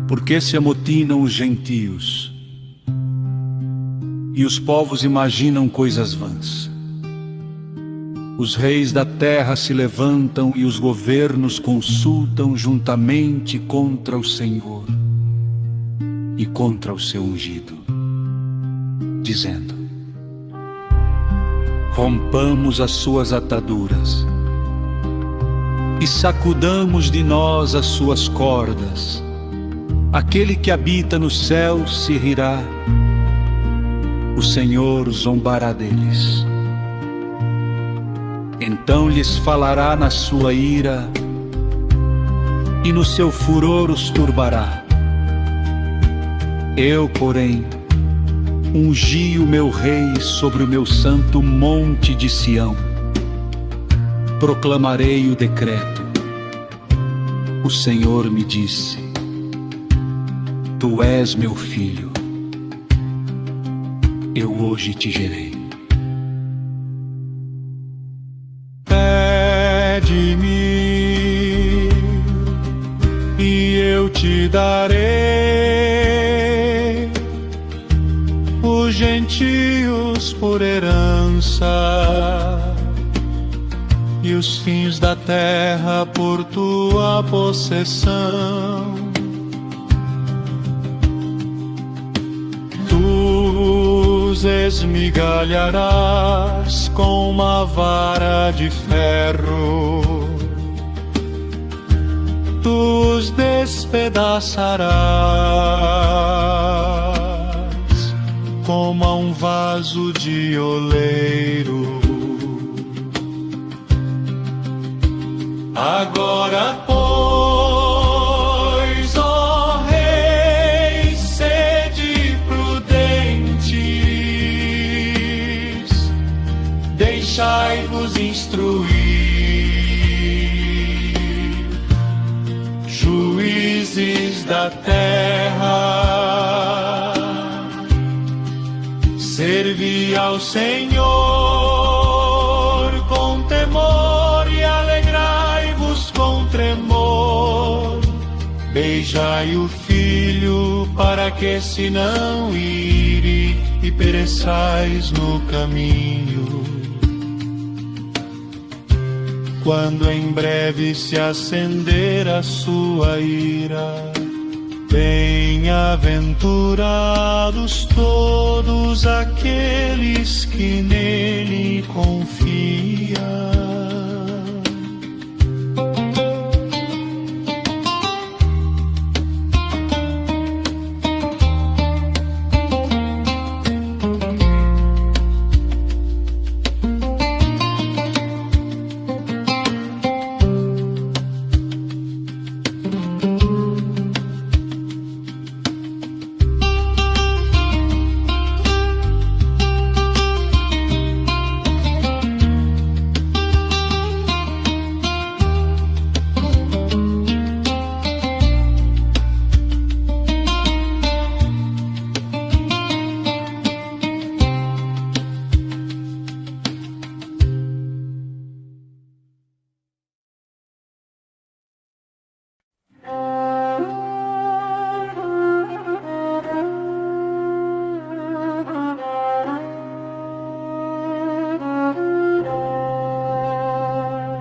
Por que se amotinam os gentios e os povos imaginam coisas vãs? Os reis da terra se levantam e os governos consultam juntamente contra o Senhor e contra o seu ungido, dizendo: rompamos as suas ataduras e sacudamos de nós as suas cordas. Aquele que habita no céu se rirá, o Senhor zombará deles. Então lhes falará na sua ira e no seu furor os turbará. Eu, porém, ungi o meu rei sobre o meu santo monte de Sião. Proclamarei o decreto. O Senhor me disse: tu és meu filho, eu hoje te gerei. Pede-me e eu te darei os gentios por herança e os fins da terra por tua possessão. Esmigalharás com uma vara de ferro, tu os despedaçarás como a um vaso de oleiro. Agora, pois, ó Rei, sede prudentes, deixai-vos instruir, juízes da terra, servi ao Senhor com temor e alegrai-vos com tremor. Beijai o filho para que se não ire e pereçais no caminho. Quando em breve se acender a sua ira, bem-aventurados todos aqueles que nele confiam.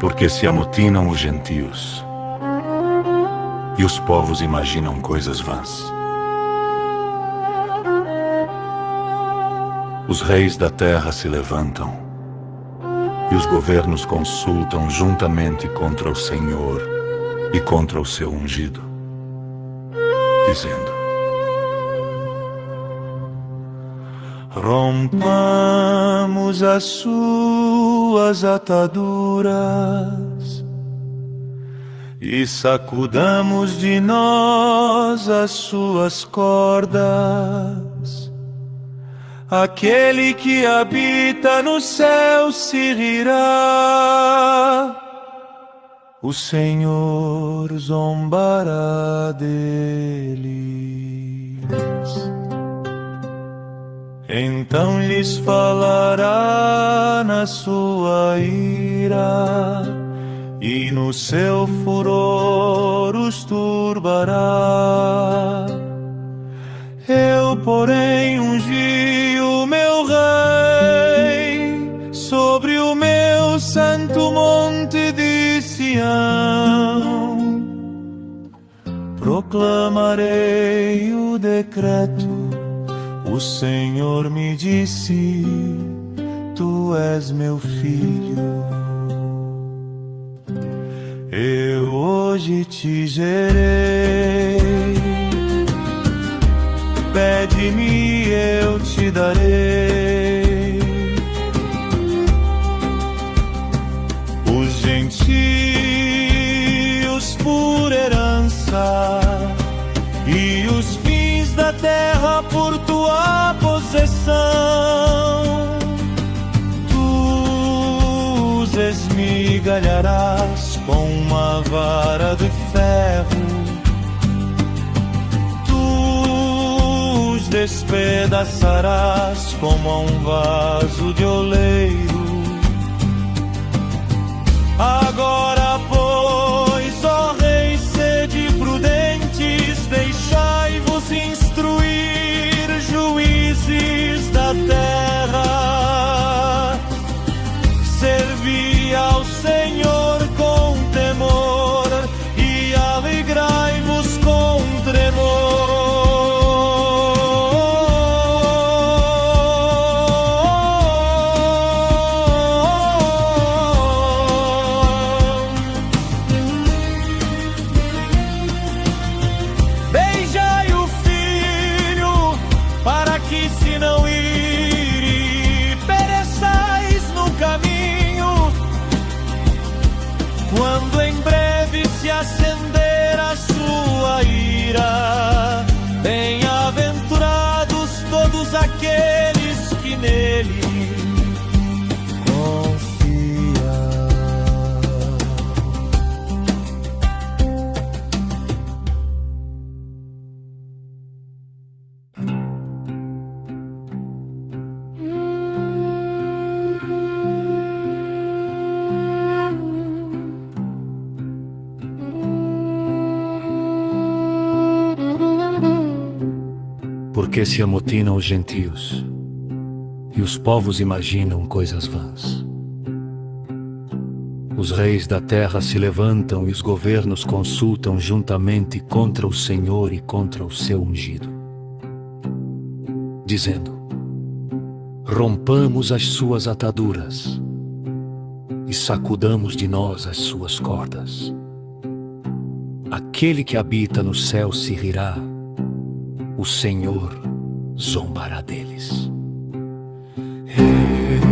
Porque se amotinam os gentios e os povos imaginam coisas vãs. Os reis da terra se levantam e os governos consultam juntamente contra o Senhor e contra o seu ungido, dizendo: rompamos as suas ataduras e sacudamos de nós as suas cordas. Aquele que habita no céu se rirá, o Senhor zombará deles. Então lhes falará na sua ira, e no seu furor os turbará. Eu, porém, ungi o meu rei sobre o meu santo monte de Sião. Proclamarei o decreto. O Senhor me disse: tu és meu filho. Eu hoje te gerei. Pede-me, eu te darei. Os gentios por herança e os fins da terra por tua possessão. Tu os esmigalharás com uma vara de ferro. Despedaçarás como a um vaso de oleiro. Agora, pois, ó reis, sede prudentes, deixai-vos instruir, juízes da terra. Servi ao Senhor com temor e alegrai-vos com tremor. Quando em breve se acender a sua ira, bem-aventurados todos aqueles que nele confiam. Porque se amotinam os gentios, e os povos imaginam coisas vãs. Os reis da terra se levantam e os governos consultam juntamente contra o Senhor e contra o seu ungido, dizendo: rompamos as suas ataduras e sacudamos de nós as suas cordas. Aquele que habita no céu se rirá, o Senhor zombará deles.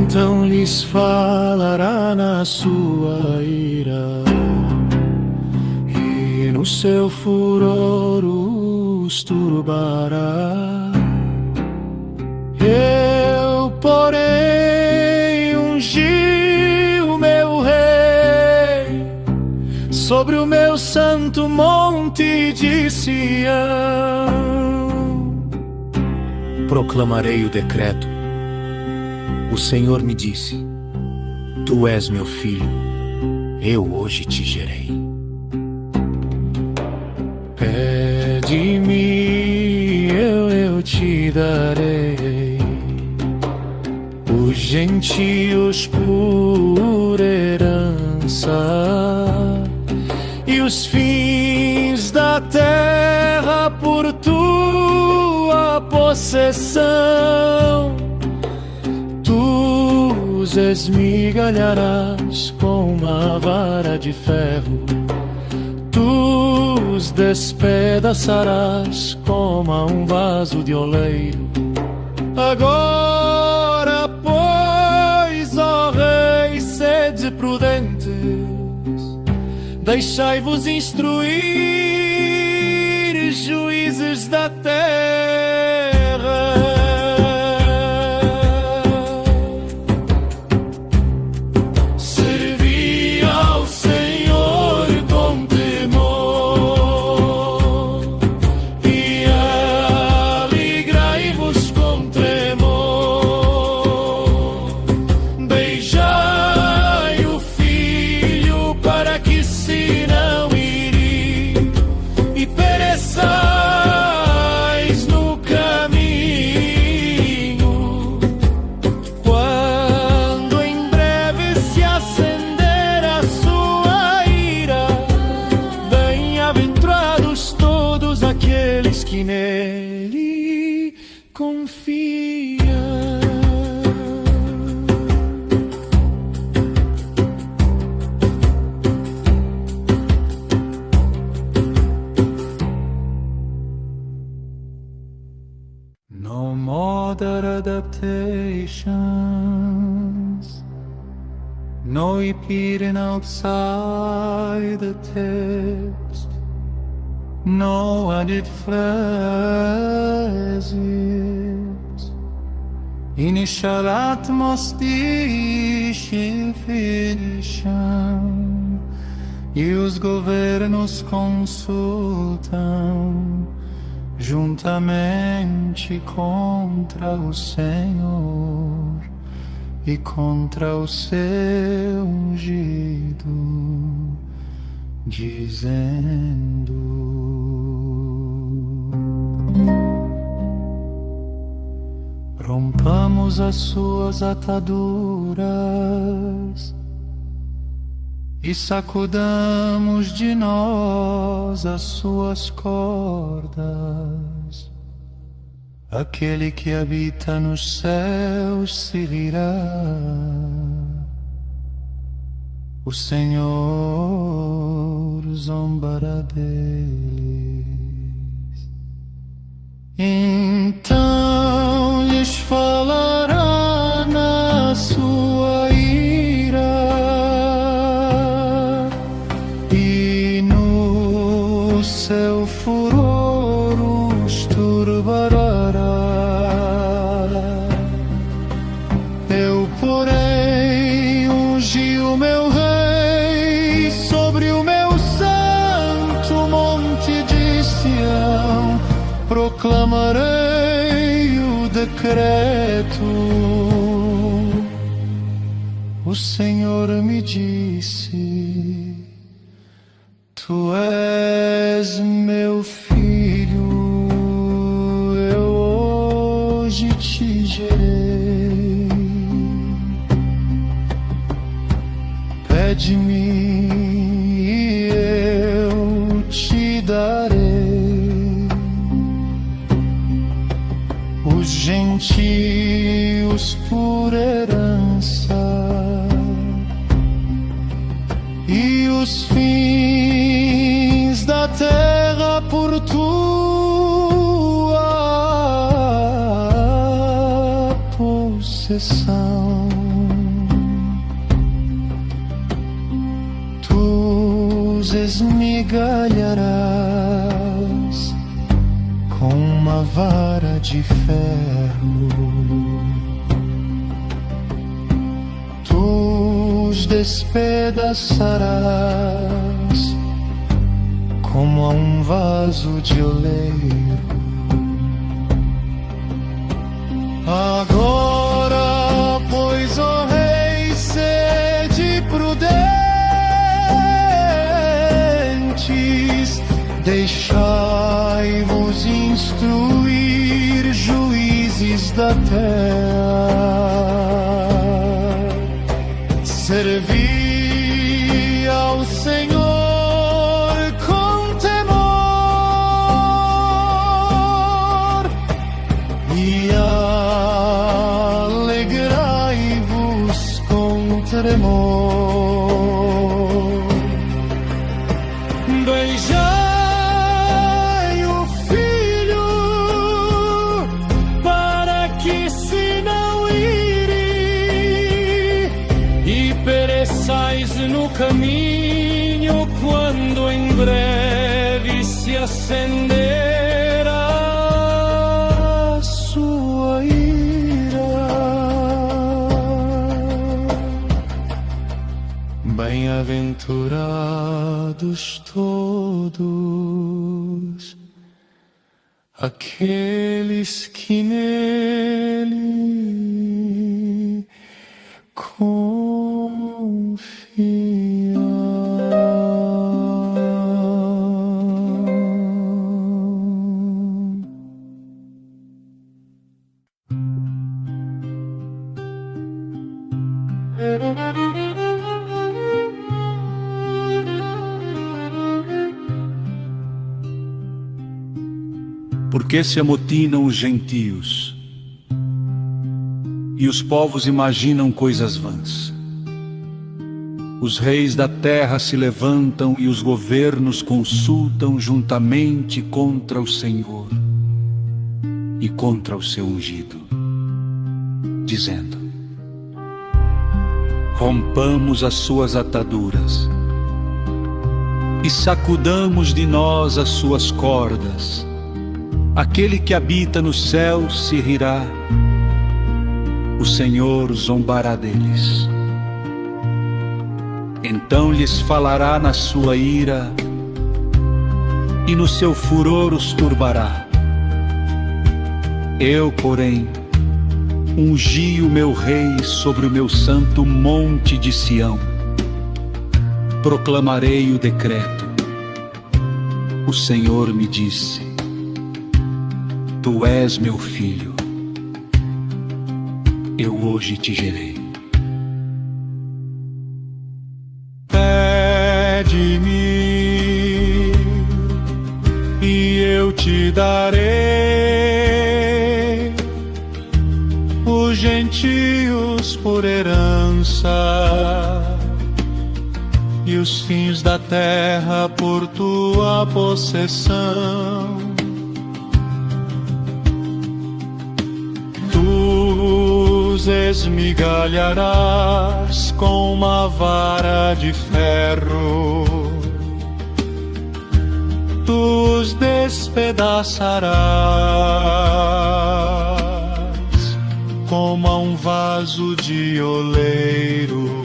Então lhes falará na sua ira, e no seu furor os turbará. Eu, porém, ungi o meu rei sobre o meu santo monte de Sião. Proclamarei o decreto. O Senhor me disse: tu és meu filho, eu hoje te gerei. Pede-me, eu te darei. Os gentios por herança e os fins da terra por tua possessão. Tu os esmigalharás com uma vara de ferro. Tu os despedaçarás como a um vaso de oleiro. Agora, pois, ó reis, sede prudentes, deixai-vos instruir, juízes da terra. Servi ao Senhor com temor e alegrai-vos com tremor. confia. No modern adaptations, no repeating outside the text, no added phrases, initial atmosferification, e os governos consultam juntamente contra o Senhor e contra o seu ungido, dizendo: rompamos as suas ataduras e sacudamos de nós as suas cordas. Aquele que habita nos céus se virá, o Senhor zombará deles. Então lhes falará na sua ira e no seu furor os turbará. Eu, porém, ungi o meu rei sobre o meu santo monte de Sião, proclamarei o decreto. O Senhor me disse: tu és meu filho, eu hoje te gerei. Pede-me e eu te darei os gentios por herança e os fins da terra por tua possessão. Tu os esmigalharás com uma vara de ferro, tu os despedaçarás como a um vaso de oleiro. Agora, pois, ó rei, sede prudentes, deixai-vos instruir, juízes da terra. Servi ao Senhor com temor e alegrai-vos com tremor. Beijai o Filho para que se não ire e pereçais no caminho quando em breve se acender a sua ira. Bem-aventurados todos aqueles que nele confiam. que se amotinam os gentios e os povos imaginam coisas vãs? Os reis da terra se levantam e os governos consultam juntamente contra o Senhor e contra o seu ungido, dizendo: rompamos as suas ataduras e sacudamos de nós as suas cordas. Aquele que habita no céu se rirá, o Senhor zombará deles. Então lhes falará na sua ira e no seu furor os turbará. Eu, porém, ungi o meu rei sobre o meu santo monte de Sião. Proclamarei o decreto. O Senhor me disse: tu és meu filho, eu hoje te gerei. Pede-me e eu te darei os gentios por herança e os fins da terra por tua possessão. Tu os esmigalharás com uma vara de ferro, tu os despedaçarás como a um vaso de oleiro.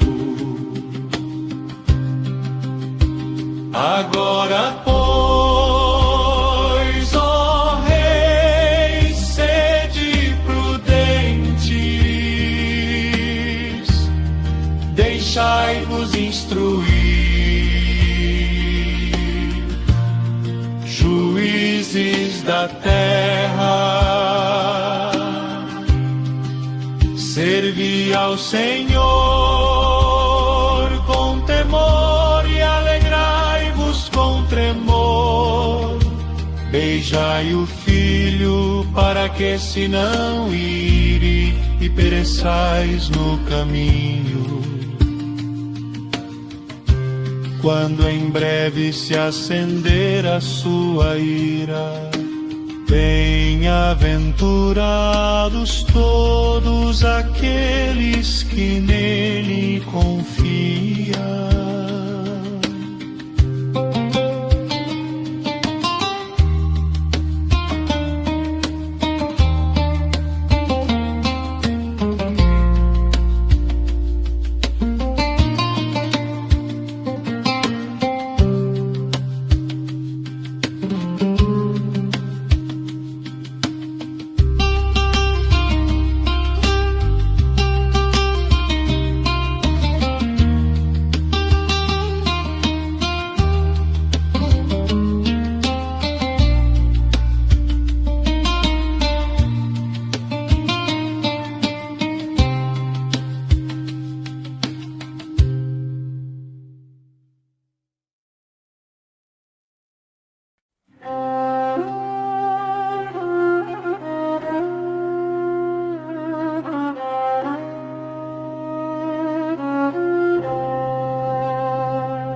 Agora, pois, ó reis, sede prudentes, deixai-vos instruir, juízes da terra, servi ao Senhor com temor e alegrai-vos com tremor. Beijai o filho para que se não ire e pereçais no caminho. Quando em breve se acender a sua ira, bem-aventurados todos aqueles que nele confiam.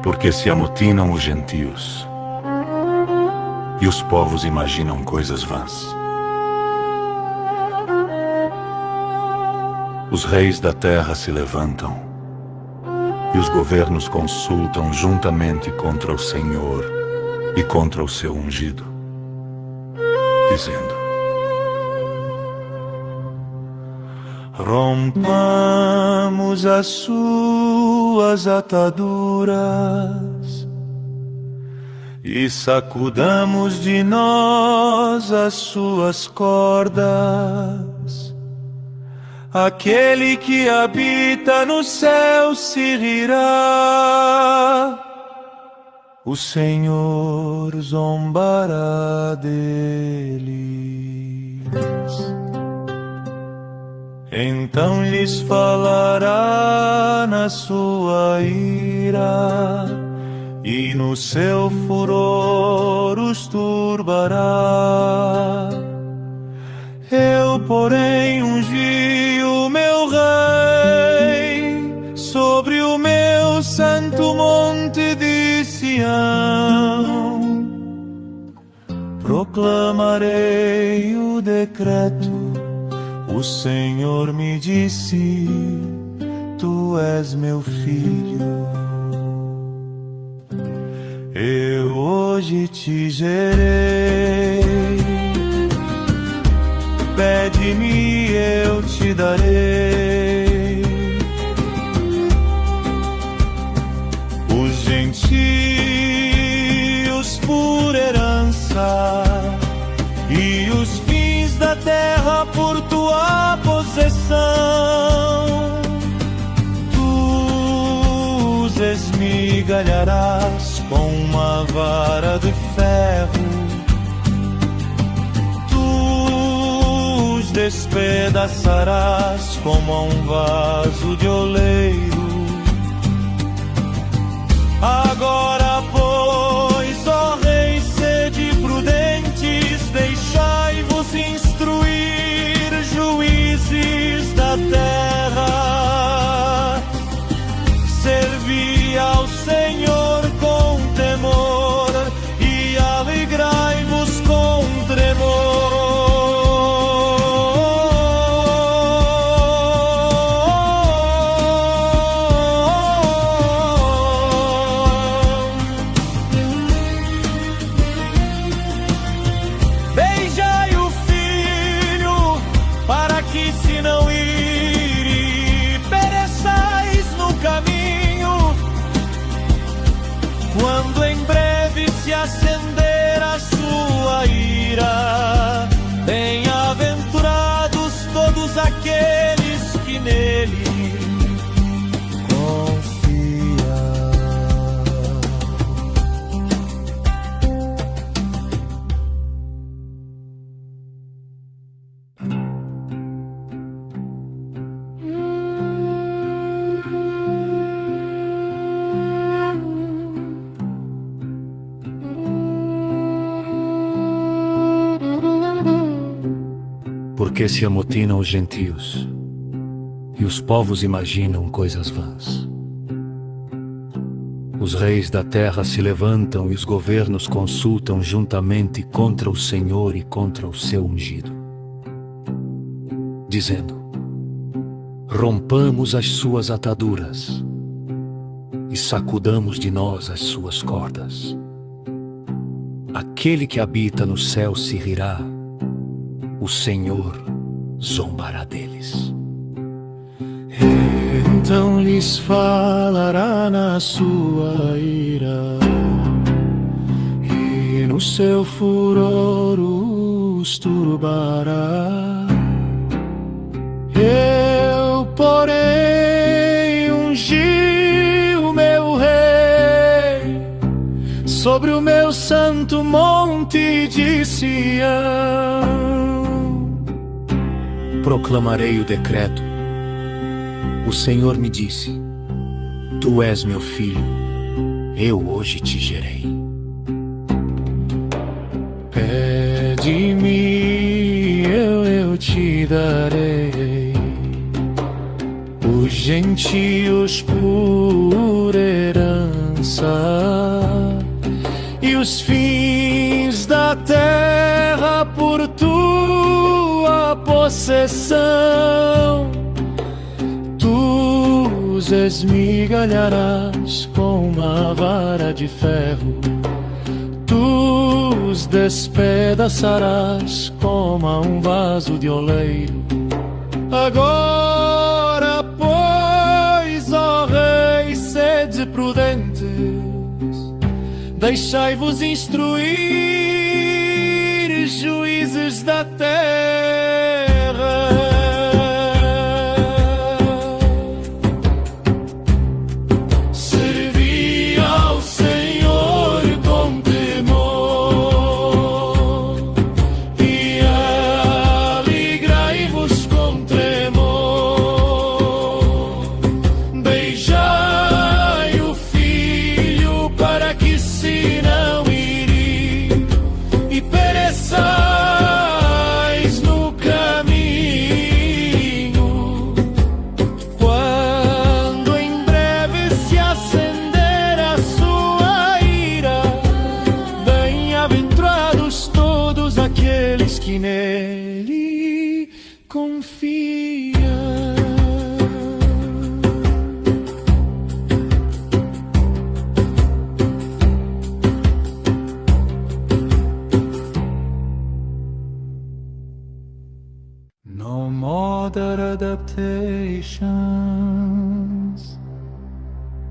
Porque se amotinam os gentios e os povos imaginam coisas vãs. Os reis da terra se levantam e os governos consultam juntamente contra o Senhor e contra o seu ungido, dizendo: rompamos as suas ataduras e sacudamos de nós as suas cordas. Aquele que habita no céu se rirá, o Senhor zombará deles. Então lhes falará na sua ira e no seu furor os turbará. Eu, porém, ungi o meu Rei sobre o meu santo monte de Sião. Proclamarei o decreto. O Senhor me disse: Tu és meu filho. Eu hoje te gerei. Pede-me, eu te darei. Os gentios por herança e os fins da terra por tua possessão. Tu os esmigalharás com uma vara de ferro. Despedaçarás como a um vaso de oleiro. Agora, pois, ó reis, sede prudentes, deixai-vos instruir, juízes da terra. Servi ao Senhor com temor e alegrai-vos com tremor. Quando em breve se acender a sua ira, bem-aventurados todos aqueles que nele confiam. Porque se amotinam os gentios, e os povos imaginam coisas vãs. Os reis da terra se levantam e os governos consultam juntamente contra o Senhor e contra o seu ungido, dizendo: rompamos as suas ataduras e sacudamos de nós as suas cordas. Aquele que habita no céu se rirá, o Senhor zombará deles. Então lhes falará na sua ira, e no seu furor os turbará. Eu, porém, ungi o meu Rei sobre o meu santo monte de Sião. Proclamarei o decreto. O Senhor me disse: Tu és meu filho, eu hoje te gerei. Pede-me, eu te darei. Os gentios por herança e os fins da terra por tua possessão. Tu os esmigalharás com uma vara de ferro. Tu os despedaçarás como a um vaso de oleiro. Agora, pois, ó reis, sede prudentes, deixai-vos instruir, juízes da terra. Servi ao Senhor com temor e alegrai-vos com tremor. Beijai o Filho para que se não irie e pereçais No modern adaptations,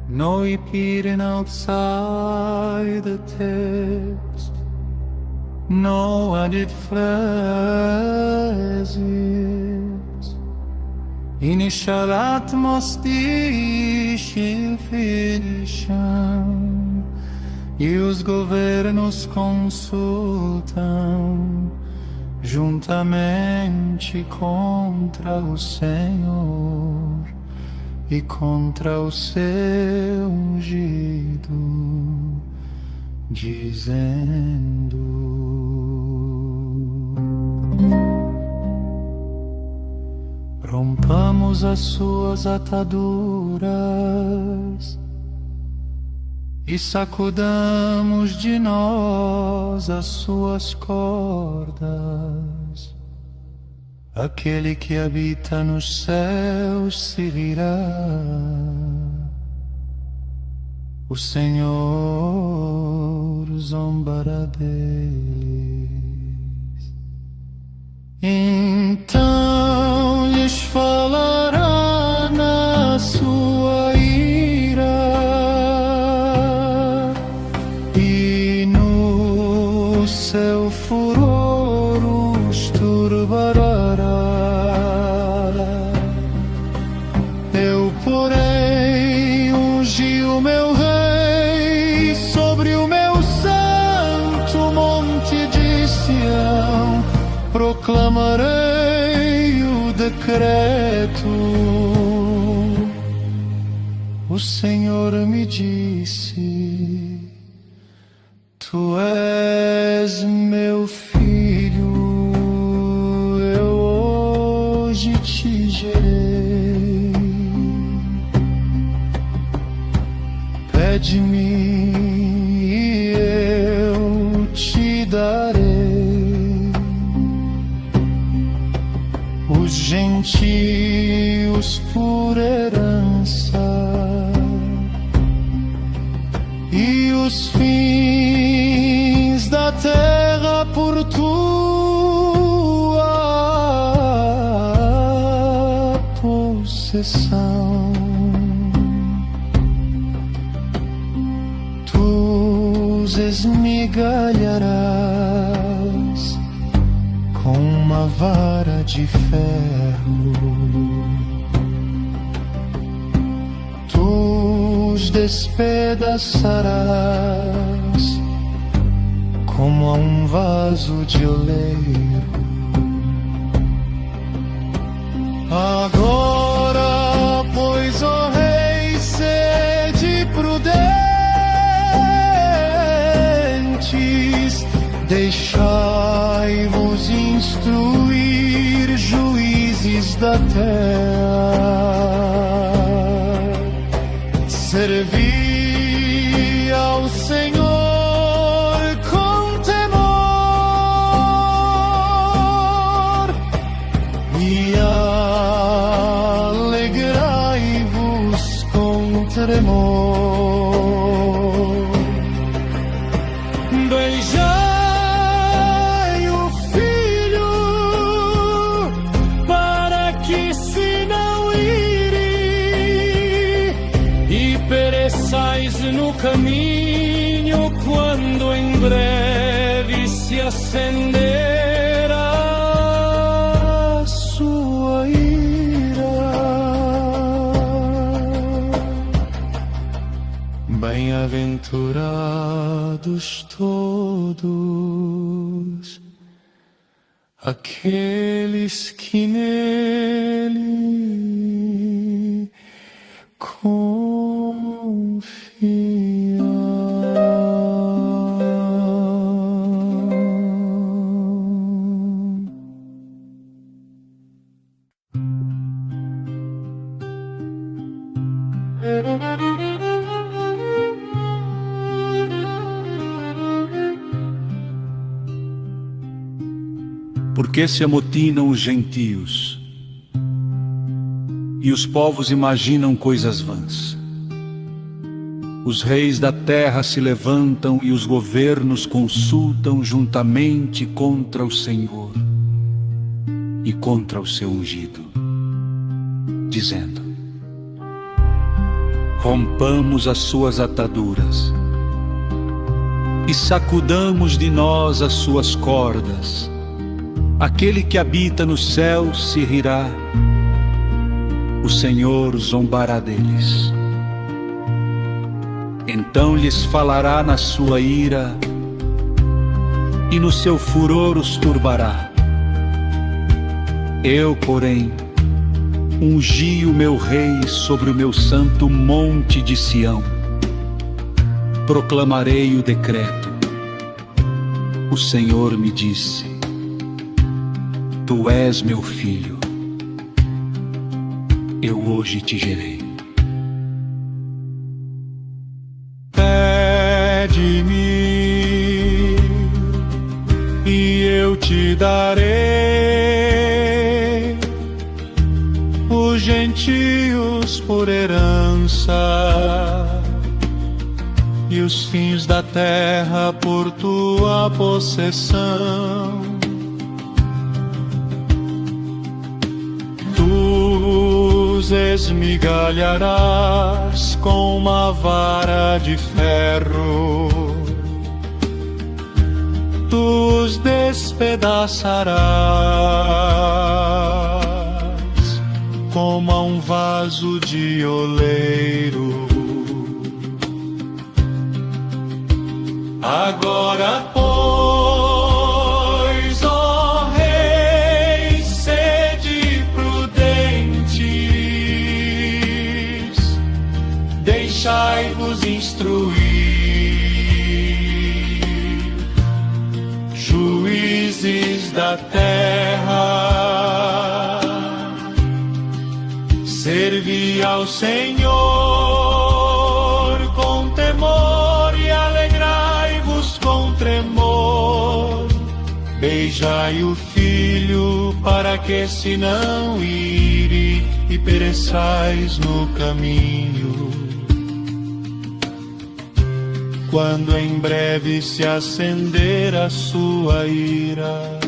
no repeating outside the text, no added phrases, initial atmostic fiction, e os governos consultam juntamente contra o Senhor e contra o seu ungido, dizendo: rompamos as suas ataduras e sacudamos de nós as suas cordas. Aquele que habita nos céus se virá, o Senhor zombará deles. Então lhes falará na sua ira, e no seu furor os turbará. Eu, porém, ungi o meu rei sobre o meu santo monte de Sião, proclamarei o decreto. O Senhor me disse: tu és meu filho, eu hoje te gerei. Pede-me e eu te darei os gentios por herança e os fins da terra por tua possessão. Tu os esmigalharás com uma vara de ferro, tu os despedaçarás como a um vaso de oleiro. Agora, pois, ó rei, sede prudentes, deixai-vos instruir, juízes da terra. Servi ao Senhor com temor e alegrai-vos com tremor. Beijai o Filho para que se não ire e pereçais no caminho quando em breve se acender a sua ira. Bem-aventurados todos aqueles que nele confiam. Por que se amotinam os gentios e os povos imaginam coisas vãs. Os reis da terra se levantam e os governos consultam juntamente contra o Senhor e contra o seu ungido, dizendo: rompamos as suas ataduras e sacudamos de nós as suas cordas. Aquele que habita no céu se rirá, o Senhor zombará deles. Então lhes falará na sua ira e no seu furor os turbará. Eu, porém, ungi o meu rei sobre o meu santo monte de Sião. Proclamarei o decreto. O Senhor me disse: tu és meu filho, eu hoje te gerei. Pede-me e eu te darei os gentios por herança e os fins da terra por tua possessão. Tu os esmigalharás com uma vara de ferro, tu os despedaçarás como a um vaso de oleiro. Agora, pois, ó reis, sede prudentes, deixai-vos instruir, juízes da terra, servi ao Senhor com temor e alegrai-vos com tremor. Beijai o filho para que se não ire e pereçais no caminho. Quando em breve se acender a sua ira,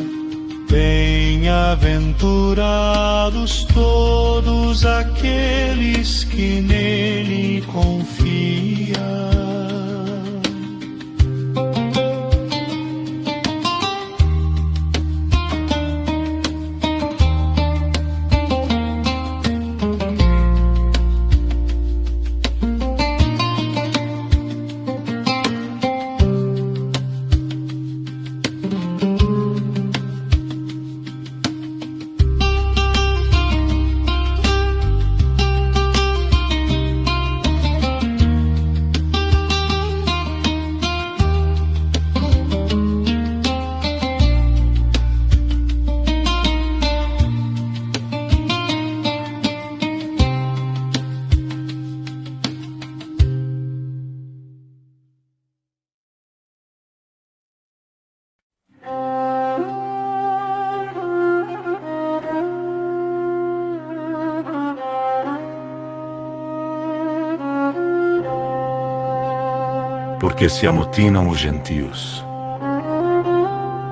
bem-aventurados todos aqueles que nele confiam. Porque se amotinam os gentios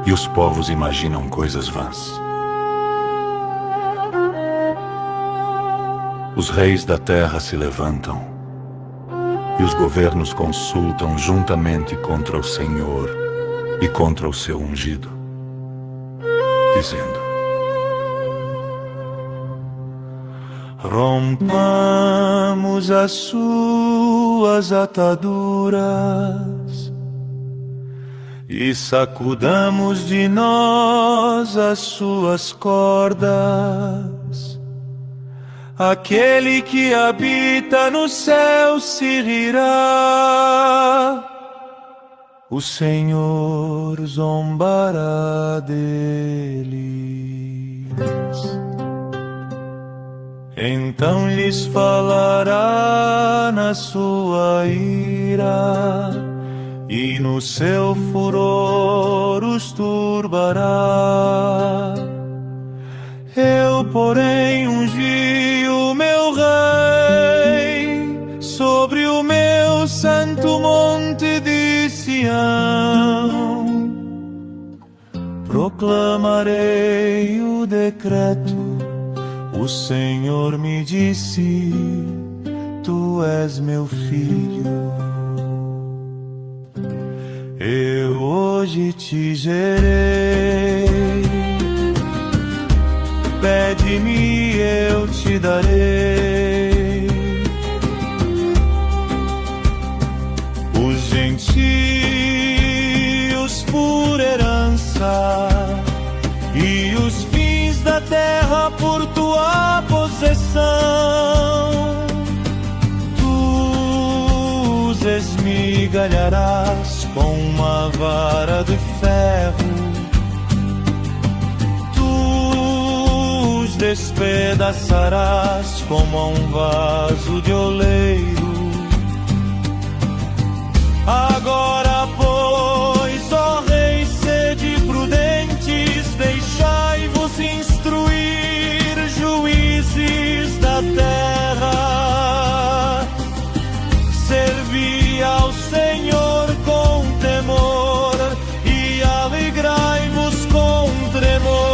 e os povos imaginam coisas vãs. Os reis da terra se levantam e os governos consultam juntamente contra o Senhor e contra o seu ungido, dizendo: rompamos as suas ataduras e sacudamos de nós as suas cordas. Aquele que habita no céu se rirá, o Senhor zombará deles. Então lhes falará na sua ira e no seu furor os turbará. Eu, porém, ungi o meu Rei sobre o meu santo monte de Sião. Proclamarei o decreto, o Senhor me disse: Tu és meu filho. Eu hoje te gerei. Pede-me, eu te darei. Os gentios por herança e os fins da terra por tua possessão. Tu os esmigalharás com uma vara de ferro, despedaçarás como a um vaso de oleiro. Agora, pois, ó Rei, sede prudentes, deixai-vos instruir, juízes da terra. Servi ao Senhor com temor e alegrai-vos com tremor.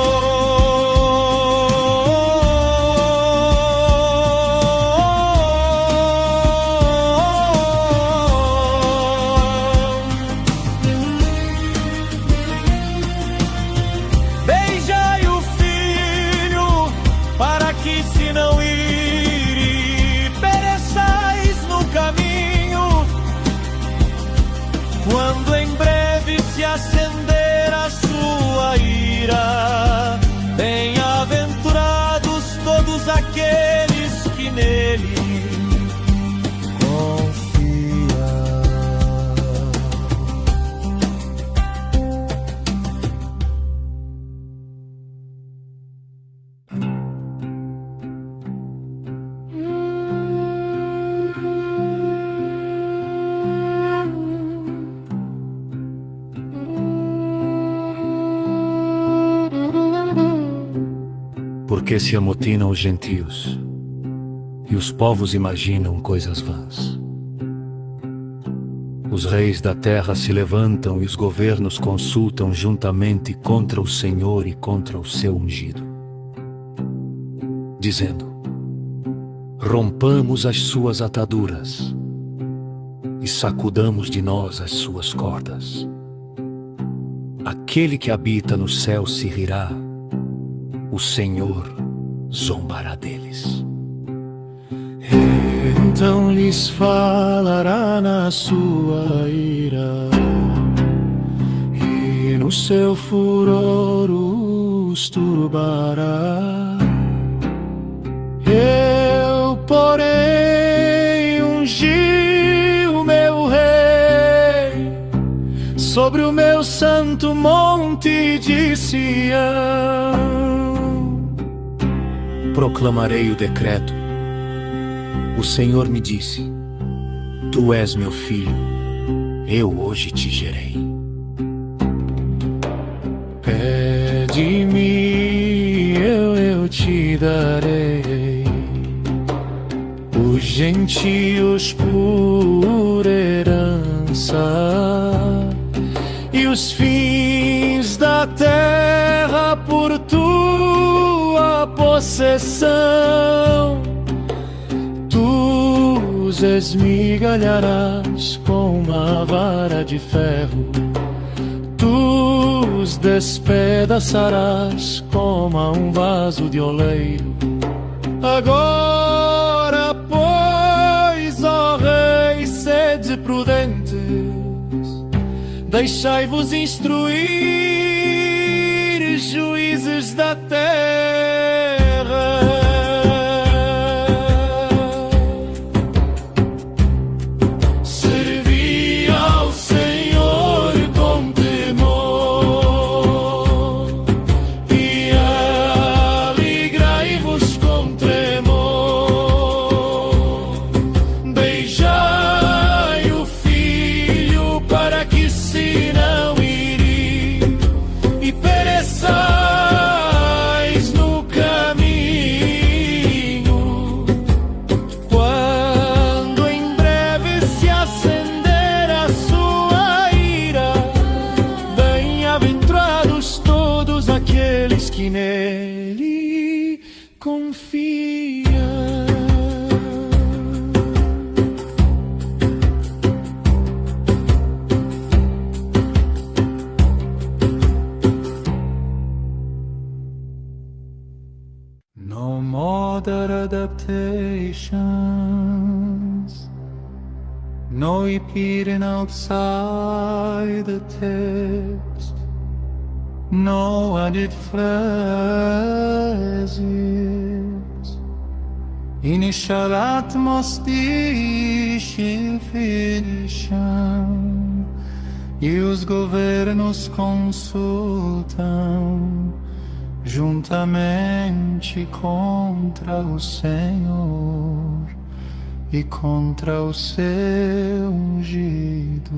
Acender a sua ira, bem-aventurados todos aqueles que nele confiam. Porque se amotinam os gentios e os povos imaginam coisas vãs. Os reis da terra se levantam e os governos consultam juntamente contra o Senhor e contra o seu ungido, dizendo: rompamos as suas ataduras e sacudamos de nós as suas cordas. Aquele que habita no céu se rirá, o Senhor zombará deles. Então lhes falará na sua ira, e no seu furor os turbará. Eu, porém, ungi o meu Rei sobre o meu santo monte de Sião. Proclamarei o decreto. O Senhor me disse: Tu és meu filho, eu hoje te gerei. Pede-me, eu te darei. Os gentios por herança e os fins da terra por tua possessão. Tu os esmigalharás com uma vara de ferro, tu os despedaçarás como a um vaso de oleiro. Agora, pois, ó Rei, sede prudentes, deixai-vos instruir, juízes da terra. Servi ao Senhor com temor e alegrai-vos com tremor. Beijai o Filho para que se não ire e pereçais no modern adaptations, no repeating outside the text, no added phrases. Initial atmosphere finishem, e os governos consultam juntamente contra o Senhor e contra o seu ungido,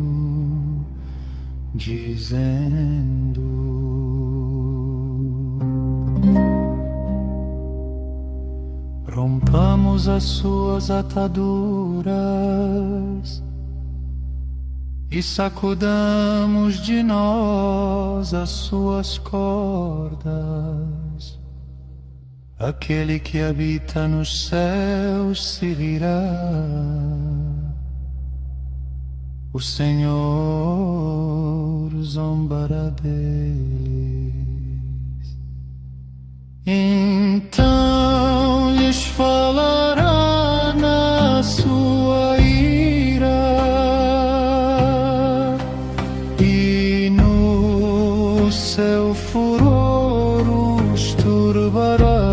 dizendo: rompamos as suas ataduras e sacudamos de nós as suas cordas. Aquele que habita nos céus se rirá, o Senhor zombará deles. Então lhes falará na sua ira, e no seu furor os turbará.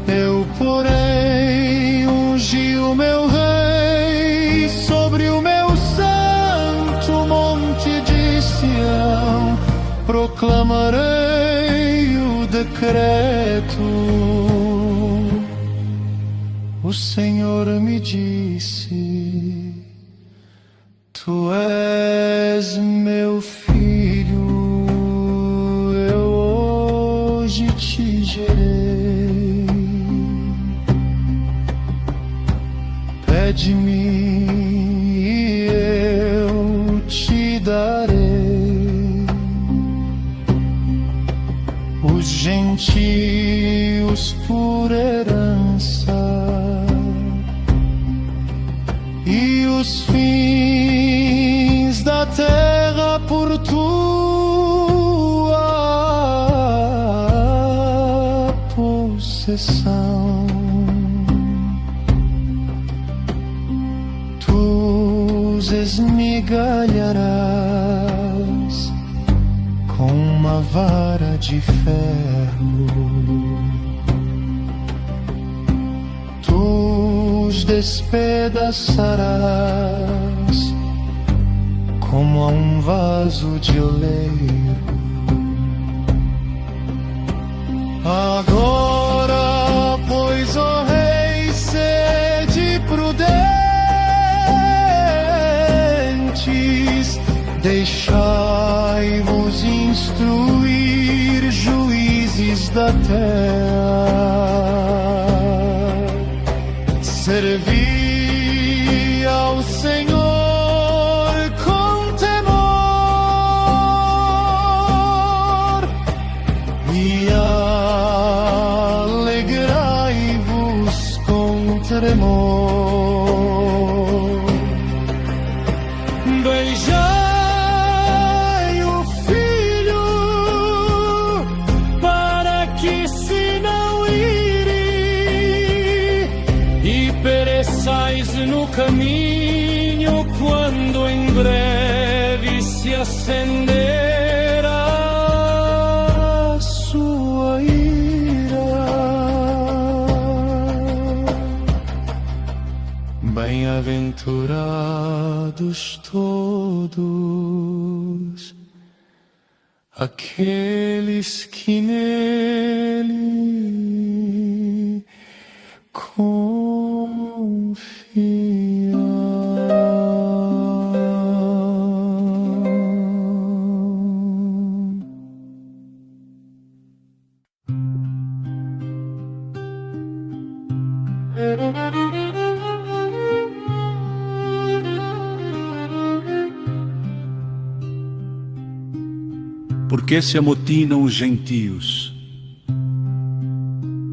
Eu, porém, ungi o meu rei sobre o meu santo monte de Sião, proclamarei o decreto. O Senhor me disse: tu és meu filho, eu hoje te gerei. Pede-me e eu te darei os gentios por herança e os fins da terra por tua possessão. Tu os esmigalharás com uma vara de ferro, tu os despedaçarás como a um vaso de oleiro. Agora, pois, ó rei, sede prudentes, deixai-vos instruir, juízes da terra. Servi ao Senhor com temor e alegrai-vos com tremor. Beijai o Filho para que se não ire e pereçais no caminho quando em breve se acender a sua ira. Bem-aventurados todos aqueles que nele confiam. Por que se amotinam os gentios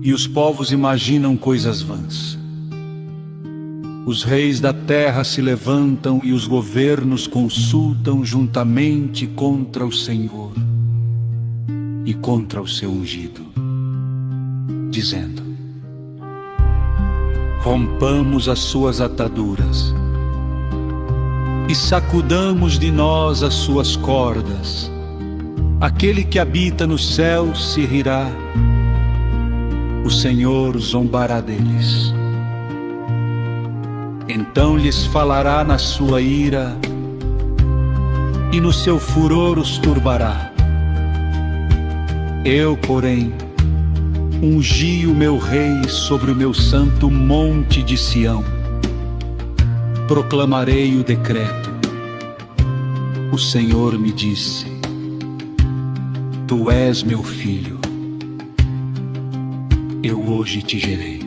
e os povos imaginam coisas vãs? Os reis da terra se levantam e os governos consultam juntamente contra o Senhor e contra o seu ungido, dizendo: rompamos as suas ataduras e sacudamos de nós as suas cordas. Aquele que habita no céu se rirá, o Senhor zombará deles. Então lhes falará na sua ira e no seu furor os turbará. Eu, porém, ungi o meu rei sobre o meu santo monte de Sião. Proclamarei o decreto. O Senhor me disse: tu és meu filho, eu hoje te gerei.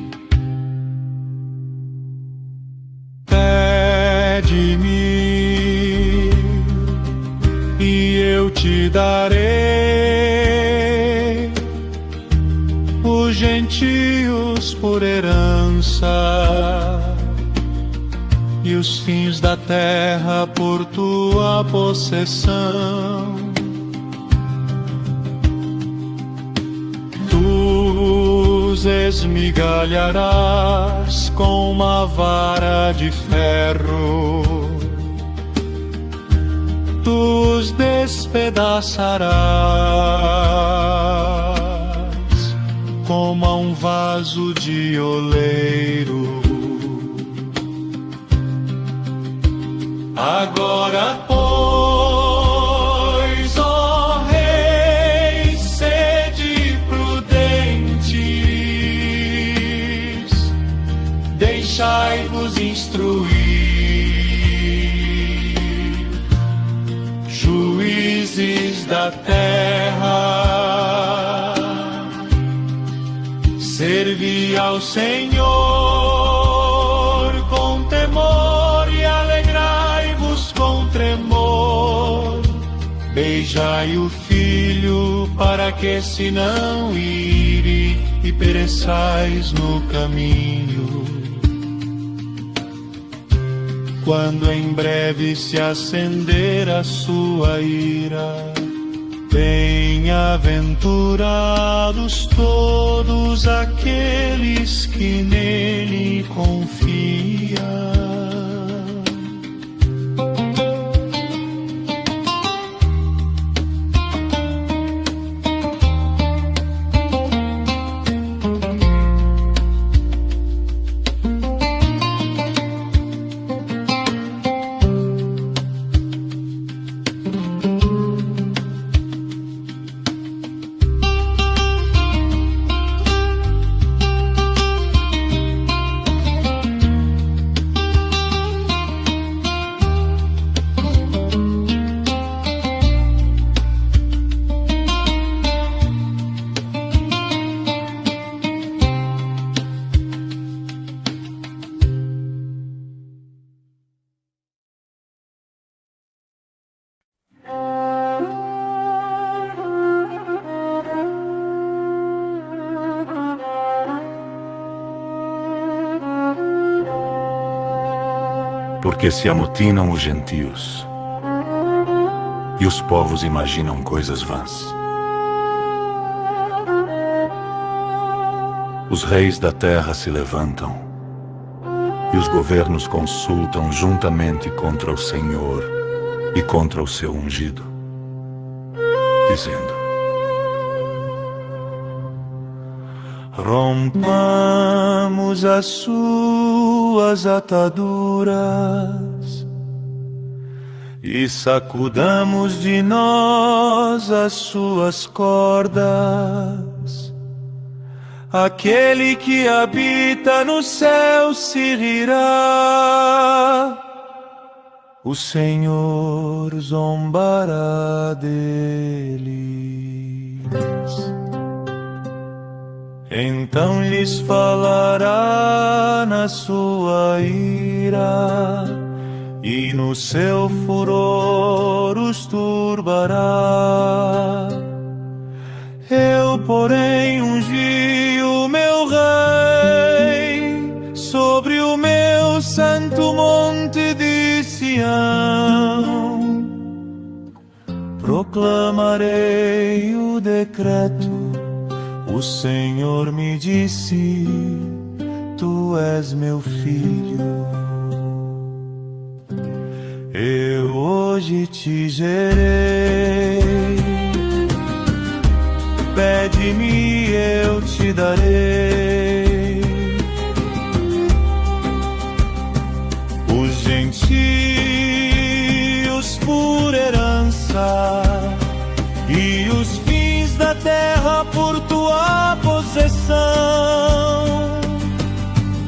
Pede-me e eu te darei os gentios por herança e os fins da terra por tua possessão. Tu os esmigalharás com uma vara de ferro, tu os despedaçarás como a um vaso de oleiro. Agora, pois, ó reis, sede prudentes, deixai-vos instruir, juízes da terra, servi ao Senhor com temor e alegrai-vos com tremor. Beijai o filho para que se não ire e pereçais no caminho. Quando em breve se acender a sua ira, bem-aventurados todos aqueles que nele confiam. Porque se amotinam os gentios e os povos imaginam coisas vãs. Os reis da terra se levantam e os governos consultam juntamente contra o Senhor e contra o seu ungido, dizendo: rompamos as suas ataduras e sacudamos de nós as suas cordas. Aquele que habita no céu se rirá, o Senhor zombará deles. Então lhes falará na sua ira e no seu furor os turbará. Eu, porém, ungi o meu rei sobre o meu santo monte de Sião. Proclamarei o decreto. O Senhor me disse: Tu és meu filho, eu hoje te gerei. Pede-me, eu te darei. Os gentios por herança e os fins da terra por tua possessão.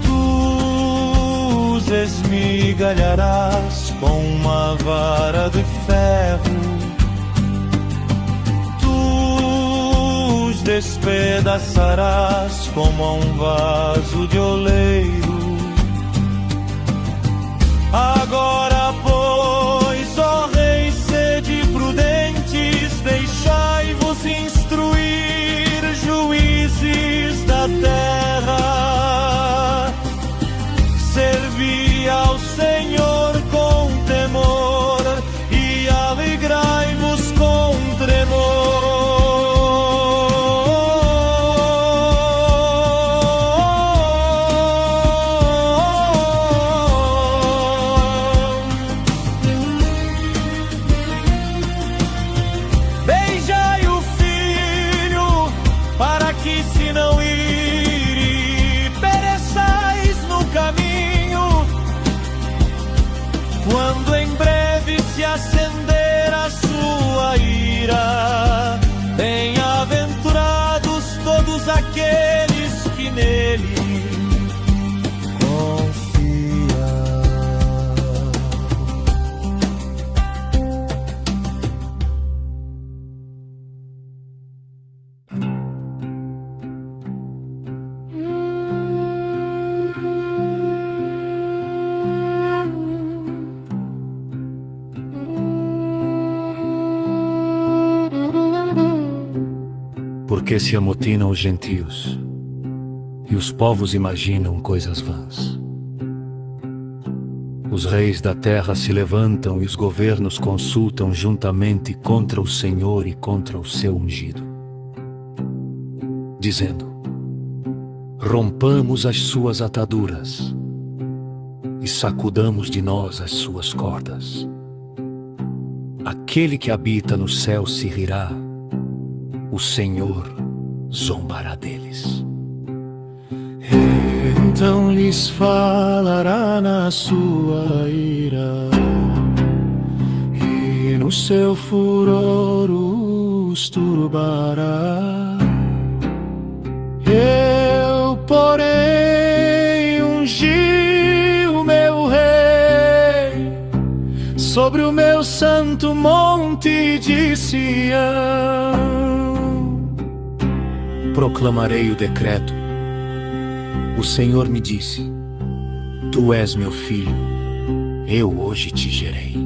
Tu os esmigalharás com uma vara de ferro, tu os despedaçarás como a um vaso de oleiro. Agora, pois, ó reis, sede prudentes, deixai-vos instruir, juízes da terra. Servi ao Senhor com temor e alegrai-vos com tremor. Beijai o filho, para que se não ir, pereçais no caminho, quando em breve se acender a sua ira. Bem-aventurados todos aqueles que nele confiam. Porque se amotinam os gentios e os povos imaginam coisas vãs. Os reis da terra se levantam e os governos consultam juntamente contra o Senhor e contra o seu ungido, dizendo: rompamos as suas ataduras e sacudamos de nós as suas cordas. Aquele que habita no céu se rirá, o Senhor zombará deles. Então lhes falará na sua ira, e no seu furor os turbará. Eu, porém, ungi o meu rei sobre o meu santo monte de Sião. Proclamarei o decreto. O Senhor me disse: Tu és meu filho, eu hoje te gerei.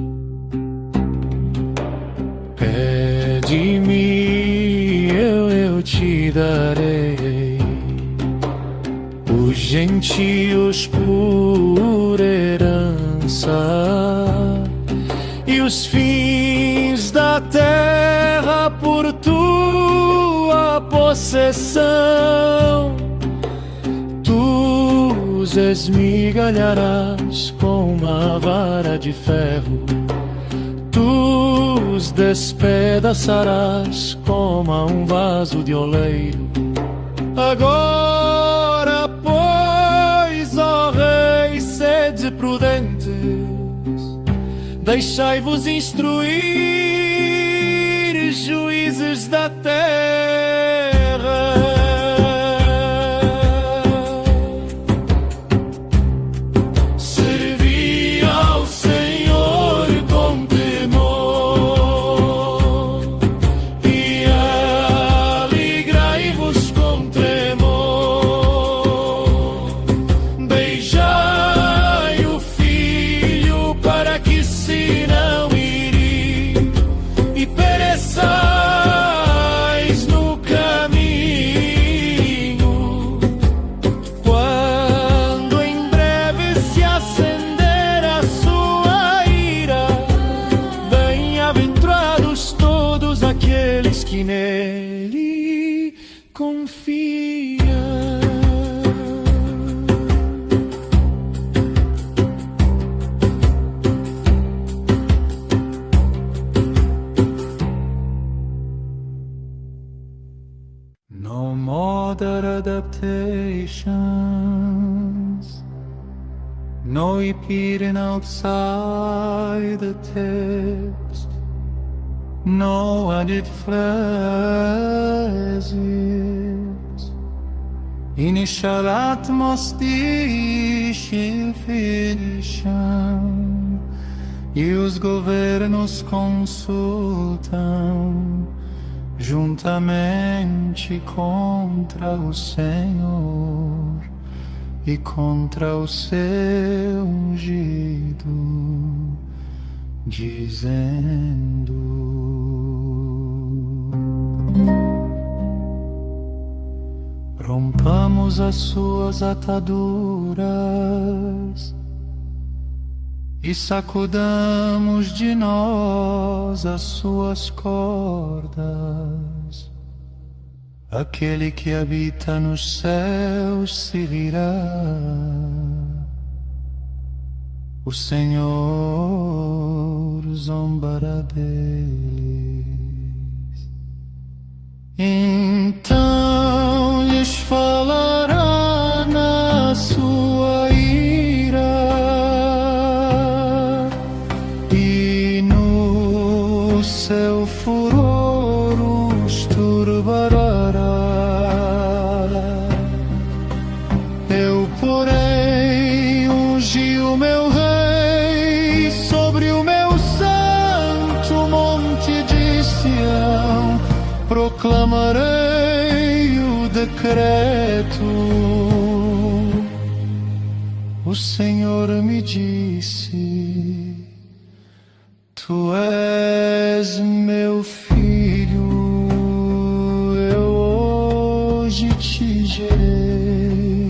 Pede-me, eu te darei. Os gentios por herança e os fins da terra por tua possessão. Tu os esmigalharás com uma vara de ferro, tu os despedaçarás como a um vaso de oleiro. Agora, pois, ó reis, sede prudentes, deixai-vos instruir, juízes da terra. Servi ao Senhor com temor e alegrai-vos com tremor. Beijai o filho, para que se não ire e pereçais no confia. No modern adaptations, no repeating outside the text, no added phrases. Initial atmospheric fiction, e os governos consultam juntamente contra o Senhor e contra o seu ungido, dizendo: rompamos as suas ataduras e sacudamos de nós as suas cordas. Aquele que habita nos céus se virá, o Senhor zombará deles. Então lhes falará na sua ira, e no seu furor os turbará. Eu, porém, ungi o meu rei sobre o meu santo monte de Sião, proclamarei o decreto. O Senhor me disse: tu és meu filho, eu hoje te gerei.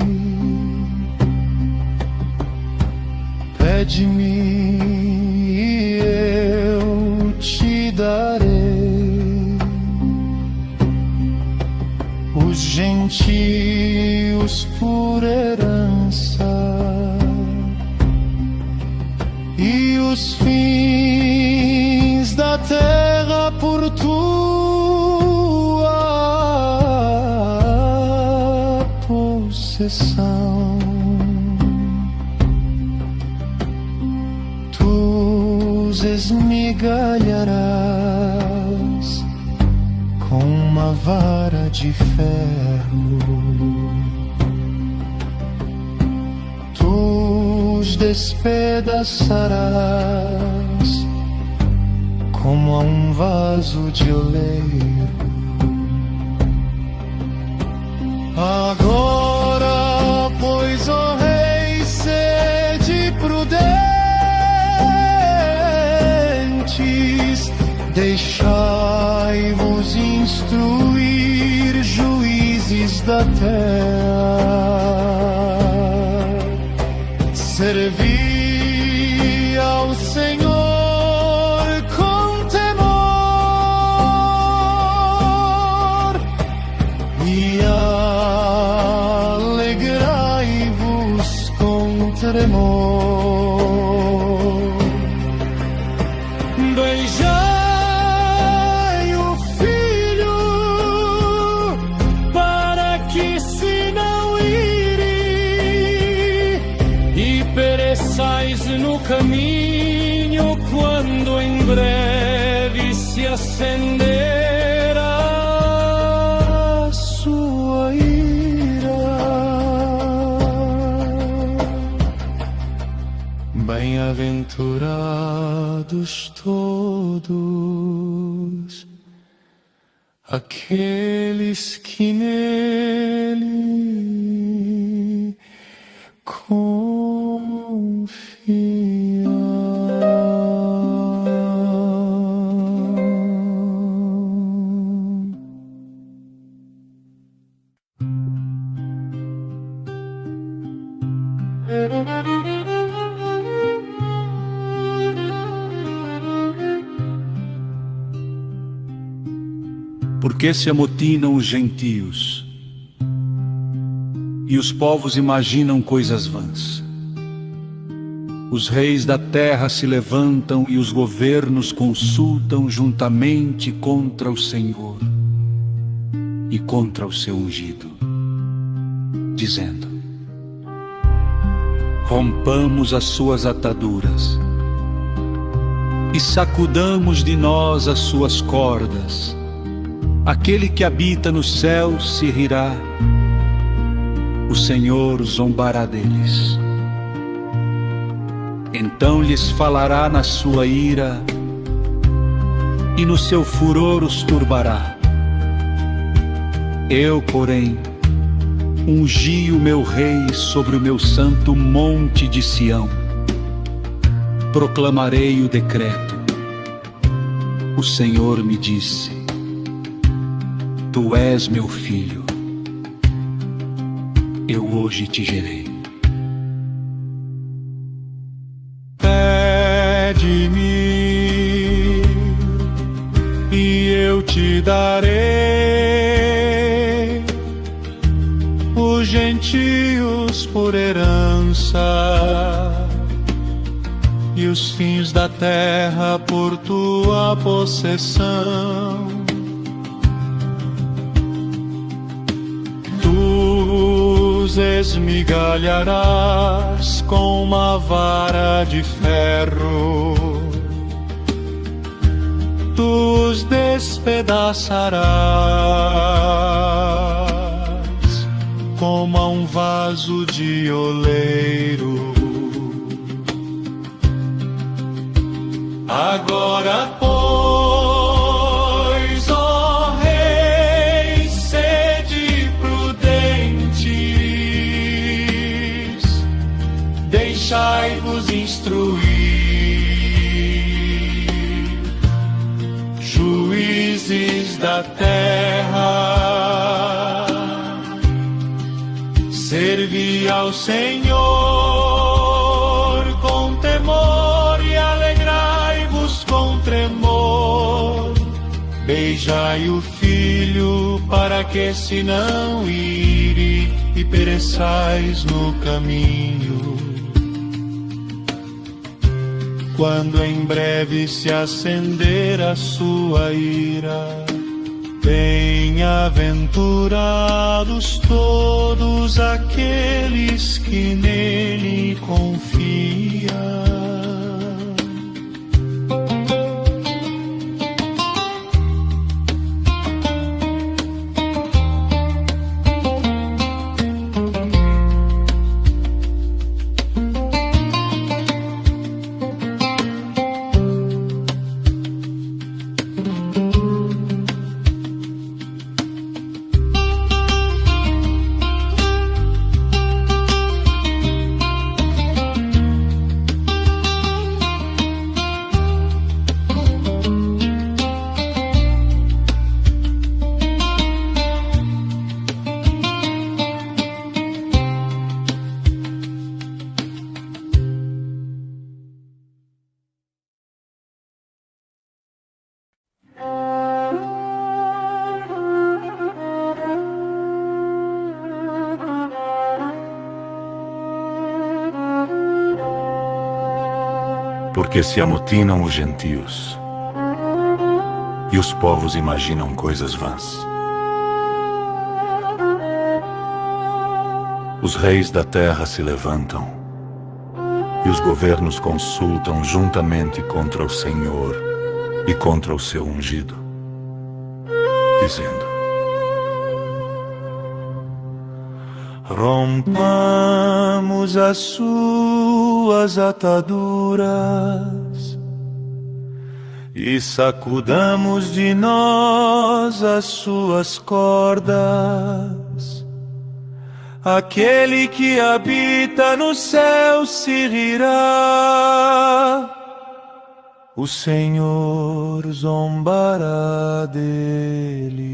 Pede-me e eu te darei os gentios por herança e os fins da terra por tua possessão. Tu os esmigalharás com uma vara de ferro, tu os despedaçarás como a um vaso de oleiro. Agora, pois, ó rei, sede prudentes, deixai-vos instruir, juízes da terra. Servi ao Senhor com temor e alegrai-vos com tremor. Beijai o Filho para que se não ire e pereçais no caminho quando em breve se acender a sua ira. Bem-aventurados todos aqueles que nele confiam. Por que se amotinam os gentios e os povos imaginam coisas vãs. Os reis da terra se levantam e os governos consultam juntamente contra o Senhor e contra o seu ungido, dizendo: rompamos as suas ataduras e sacudamos de nós as suas cordas. Aquele que habita no céu se rirá, o Senhor zombará deles. Então lhes falará na sua ira e no seu furor os turbará. Eu, porém, ungi o meu rei sobre o meu santo monte de Sião. Proclamarei o decreto. O Senhor me disse: tu és meu filho, eu hoje te gerei. Pede-me e eu te darei os gentios por herança e os fins da terra por tua possessão. Tu os esmigalharás com uma vara de ferro, tu os despedaçarás como a um vaso de oleiro. Agora, pois, ó reis, sede prudentes, deixai-vos instruir, juízes da terra, servi ao Senhor com temor e alegrai-vos com tremor. Beijai o filho para que se não ire e pereçais no caminho. Quando em breve se acender a sua ira, bem-aventurados todos aqueles que nele confiam. Porque se amotinam os gentios e os povos imaginam coisas vãs. Os reis da terra se levantam e os governos consultam juntamente contra o Senhor e contra o seu ungido, dizendo: rompamos as suas ataduras e sacudamos de nós as suas cordas. Aquele que habita no céu se rirá, o Senhor zombará deles.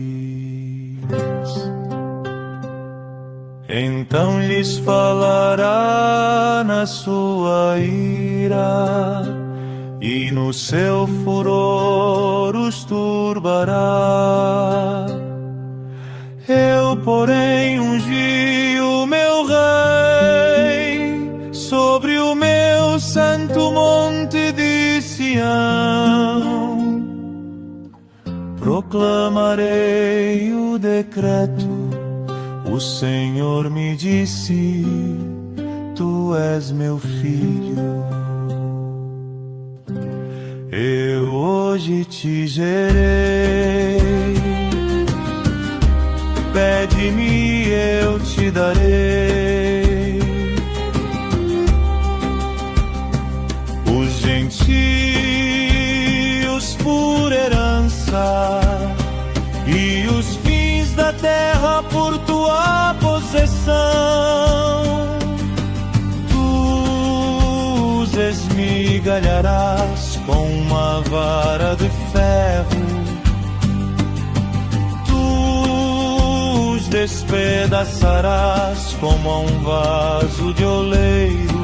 Então lhes falará na sua ira e no seu furor os turbará. Eu, porém, ungi o meu meu Rei, sobre o meu santo monte de Sião. Proclamarei o decreto, o Senhor me disse: tu és meu filho. Eu hoje te gerei, pede-me, eu te darei. Os gentios por herança e os fins da terra por tua possessão. Tu os esmigalharás com uma vara de ferro, tu os despedaçarás como a um vaso de oleiro.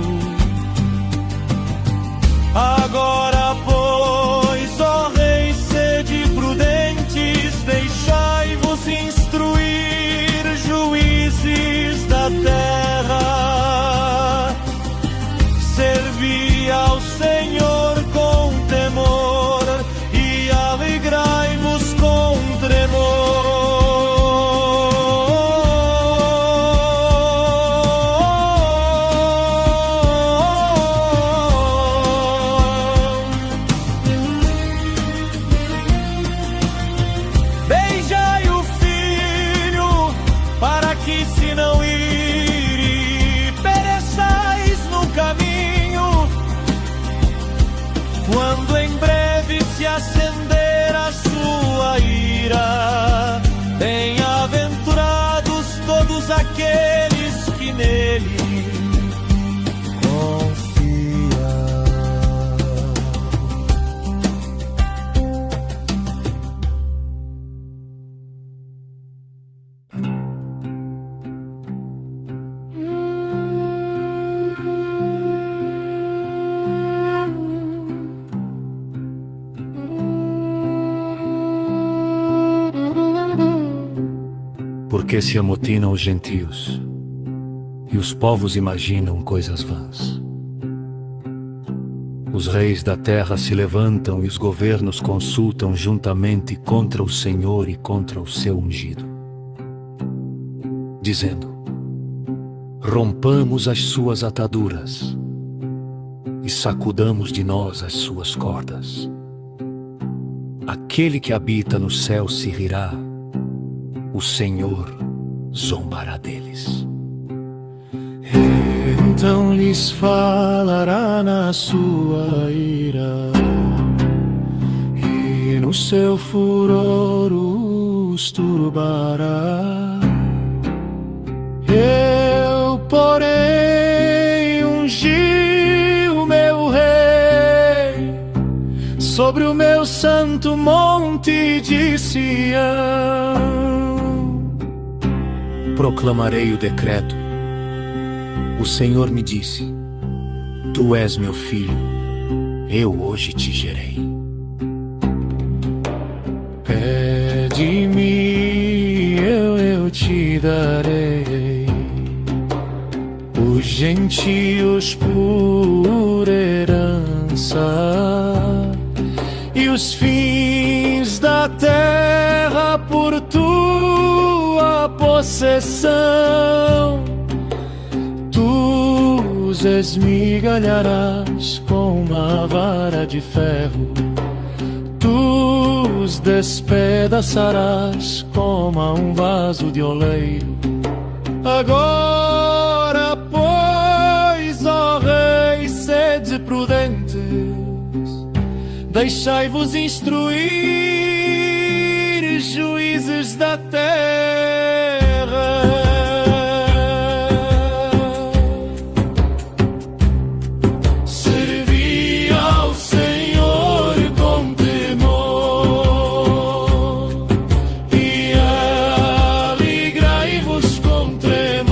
Agora, pois, ó reis, sede prudentes, deixai-vos instruir, juízes da terra. Servi ao Senhor com temor e alegrai-vos com tremor. Beijai o Filho, para que se não ir e pereçais no caminho, quando em breve se acender a sua ira. Bem-aventurados todos aqueles que nele confiam. Porque se amotinam os gentios e os povos imaginam coisas vãs. Os reis da terra se levantam e os governos consultam juntamente contra o Senhor e contra o seu ungido, dizendo: rompamos as suas ataduras e sacudamos de nós as suas cordas. Aquele que habita no céu se rirá, o Senhor zombará deles. Então lhes falará na sua ira, e no seu furor os turbará. Eu, porém, ungi o meu Rei sobre o meu santo monte de Sião. Proclamarei o decreto. O Senhor me disse: tu és meu filho, eu hoje te gerei. Pede-me, eu te darei. Os gentios por herança e os fins da terra por tua possessão. Tu os esmigalharás com uma vara de ferro, tu os despedaçarás como a um vaso de oleiro. Agora, pois, ó reis, sede prudentes, deixai-vos instruir, juízes da terra. Servi ao Senhor com temor e alegrai-vos com tremor.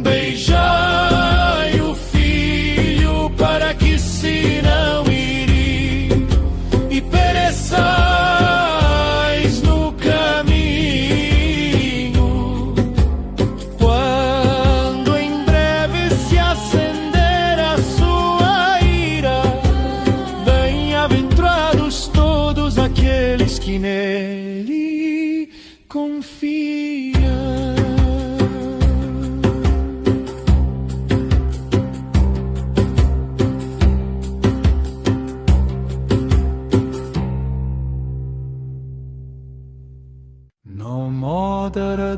Beijai o Filho, para que se não ire e pereçais no caminho.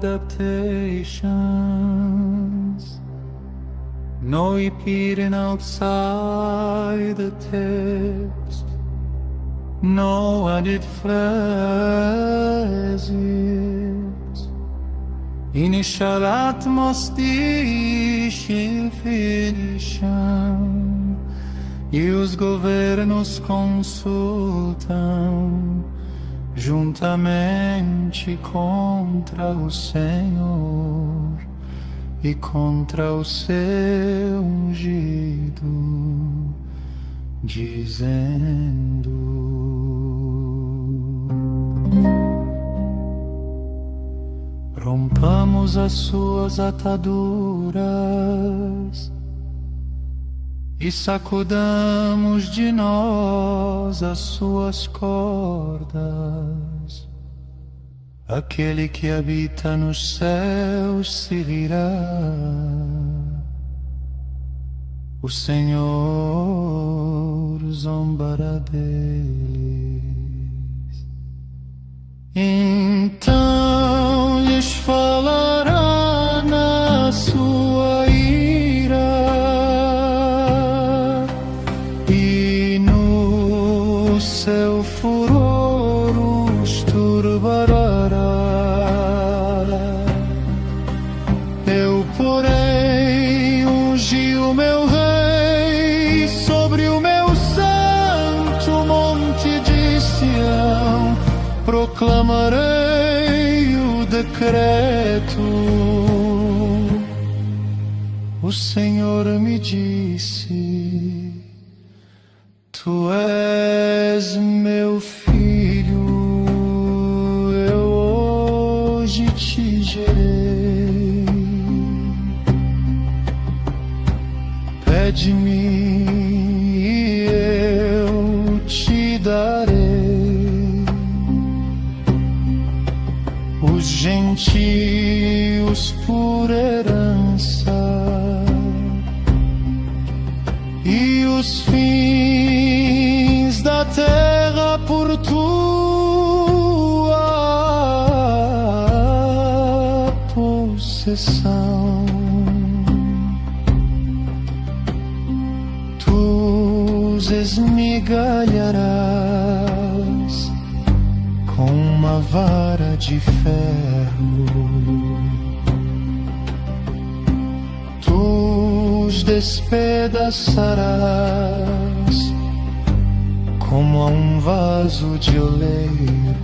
adaptations, no repeating outside the text, no added phrases. Initial atmosfera finishem, e os governos consultam juntamente contra o Senhor e contra o seu ungido, dizendo: rompamos as suas ataduras e sacudamos de nós as suas cordas. Aquele que habita nos céus se rirá, o Senhor zombará deles. Então lhes falará na sua ira, e no seu furor os turbará. Eu, porém, ungi o meu rei sobre o meu santo monte de Sião, proclamarei o decreto. O Senhor me disse: tu és meu filho, eu hoje te gerei. Pede-me e eu te darei os gentios por herança e os fins da terra por tua possessão. Tu os esmigalharás com uma vara de ferro, tu os despedaçarás como a um vaso de oleiro.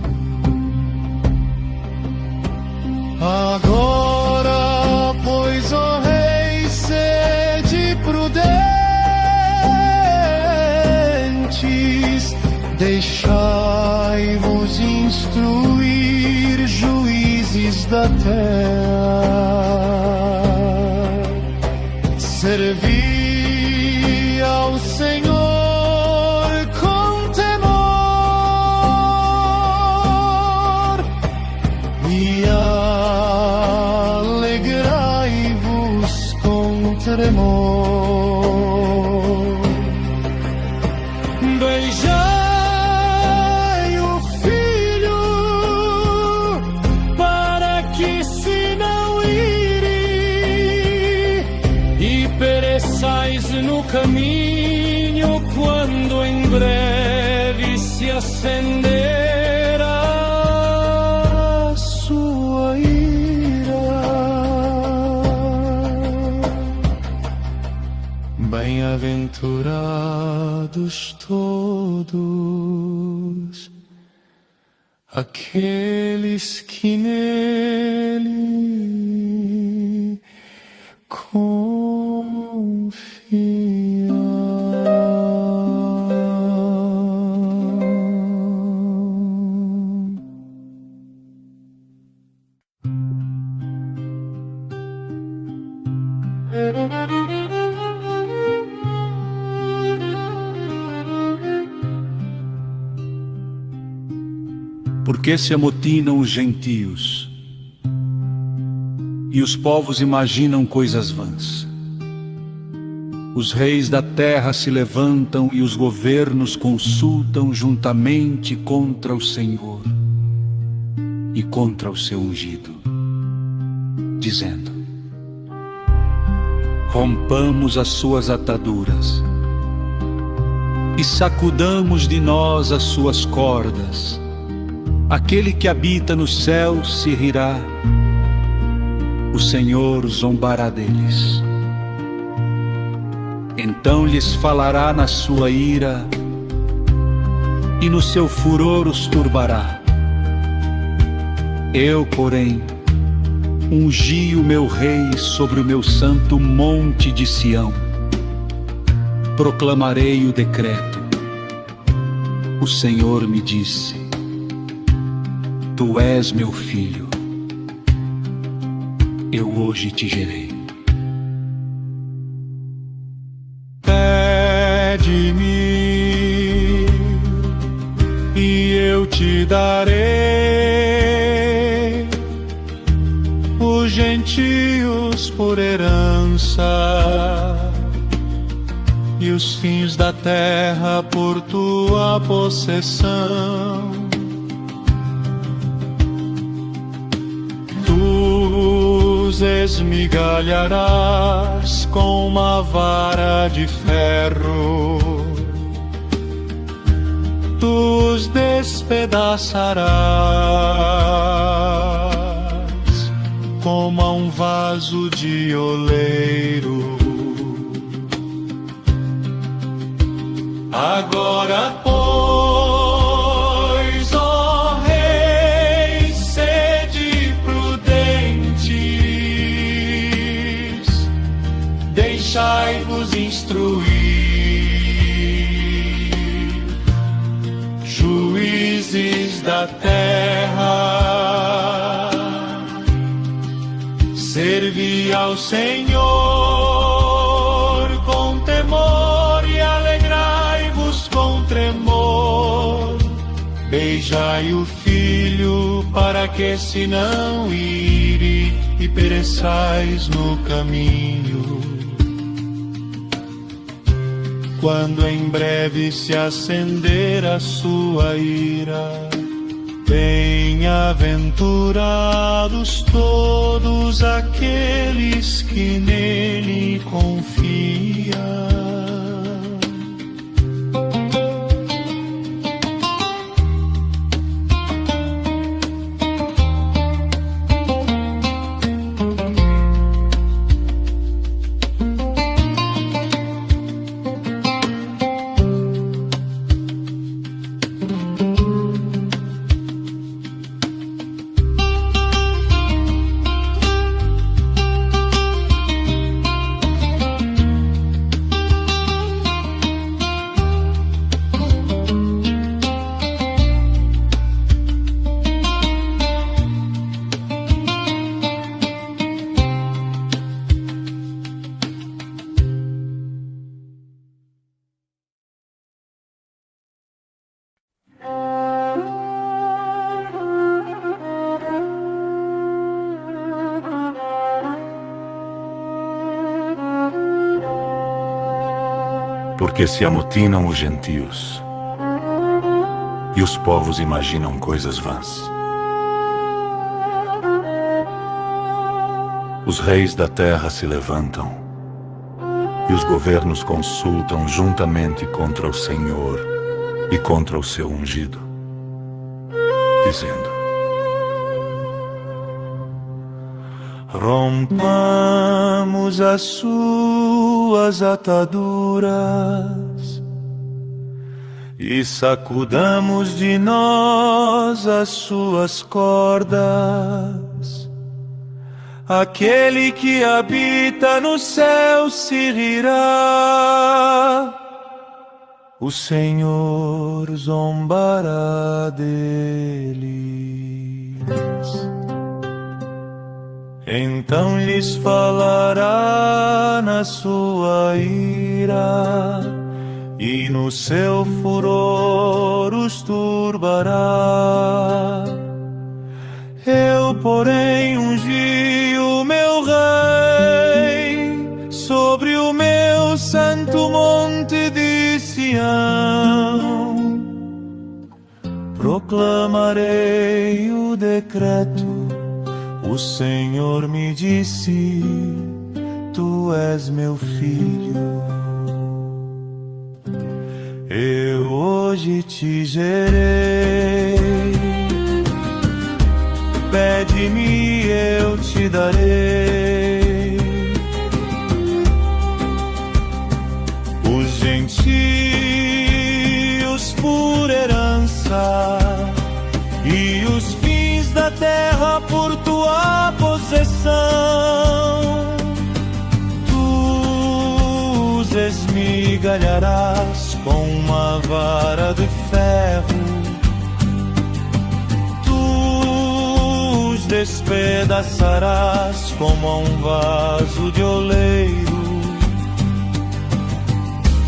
Agora, pois, ó rei, sede prudentes, deixai-vos instruir, juízes da terra. Servi ao Senhor com temor e alegrai-vos com tremor. Beijai o Filho para que se não ire e pereçais no caminho quando em breve se acender a sua ira. Bem-aventurados todos aqueles que nele confiam. Por que se amotinam os gentios e os povos imaginam coisas vãs? Os reis da terra se levantam e os governos consultam juntamente contra o Senhor e contra o seu ungido, dizendo: rompamos as suas ataduras e sacudamos de nós as suas cordas. Aquele que habita nos céus se rirá, o Senhor zombará deles. Então lhes falará na sua ira e no seu furor os turbará. Eu, porém, ungi o meu rei sobre o meu santo monte de Sião. Proclamarei o decreto. O Senhor me disse: tu és meu filho, eu hoje te gerei. Pede-me e eu te darei os gentios por herança e os fins da terra por tua possessão. Tu os esmigalharás com uma vara de ferro, tu os despedaçarás como a um vaso de oleiro. Agora, pois, ó reis, sede prudentes, deixai-vos instruir, juízes da terra, servi ao Senhor com temor e alegrai-vos com tremor. Beijai o filho para que se não ire e pereçais no caminho. Quando em breve se acender a sua ira, bem-aventurados todos aqueles que nele confiam. Porque se amotinam os gentios e os povos imaginam coisas vãs. Os reis da terra se levantam e os governos consultam juntamente contra o Senhor e contra o seu ungido, dizendo: rompamos as suas ataduras e sacudamos de nós as suas cordas. Aquele que habita no céu se rirá, o Senhor zombará deles. Então lhes falará na sua ira e no seu furor os turbará. Eu, porém, ungi o meu rei sobre o meu santo monte de Sião. Proclamarei o decreto. O Senhor Senhor me disse: tu és meu filho, eu hoje te gerei. Pede-me, eu te darei. Os gentios por herança e os fins da terra por tua possessão. Tu os esmigalharás com uma vara de ferro, tu os despedaçarás como a um vaso de oleiro.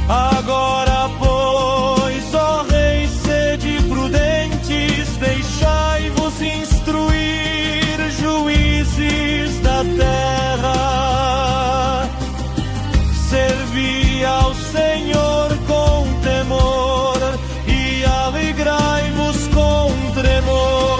Agora, pois, ó reis, sede prudentes, deixai-vos instruir, juízes da terra. Servi ao Senhor com temor e alegrai-vos com tremor.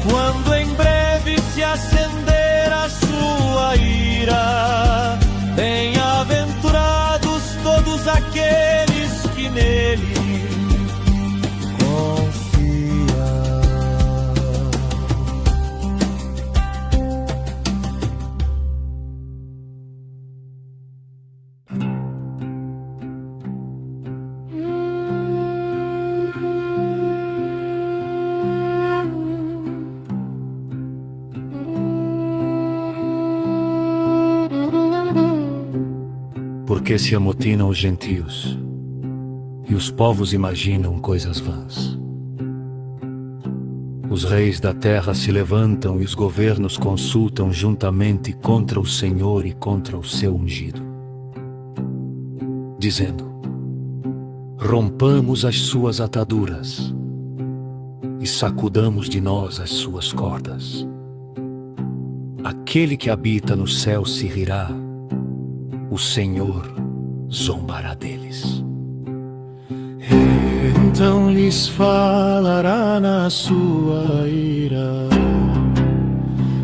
Quando em breve se acender a sua ira, bem-aventurados todos aqueles que nele confiam. Porque se amotinam os gentios, e os povos imaginam coisas vãs. Os reis da terra se levantam e os governos consultam juntamente contra o Senhor e contra o seu ungido, dizendo: rompamos as suas ataduras e sacudamos de nós as suas cordas. Aquele que habita no céu se rirá, o Senhor zombará deles. Então lhes falará na sua ira,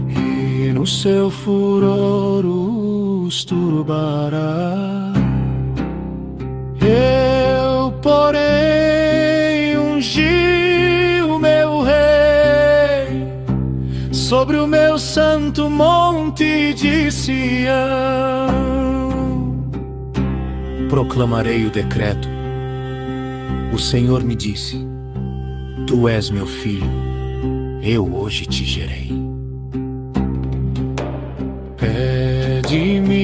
e no seu furor os turbará. Eu, porém, ungi o meu rei sobre o meu santo monte de Sião. Proclamarei o decreto. O Senhor me disse: tu és meu filho, eu hoje te gerei. Pede-me,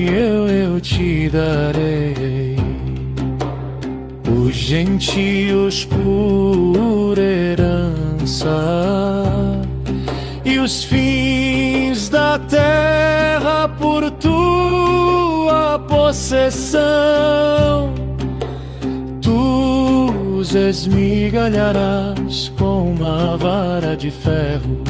eu te darei. Os gentios por herança e os fins da terra por tua possessão. Tu os esmigalharás com uma vara de ferro,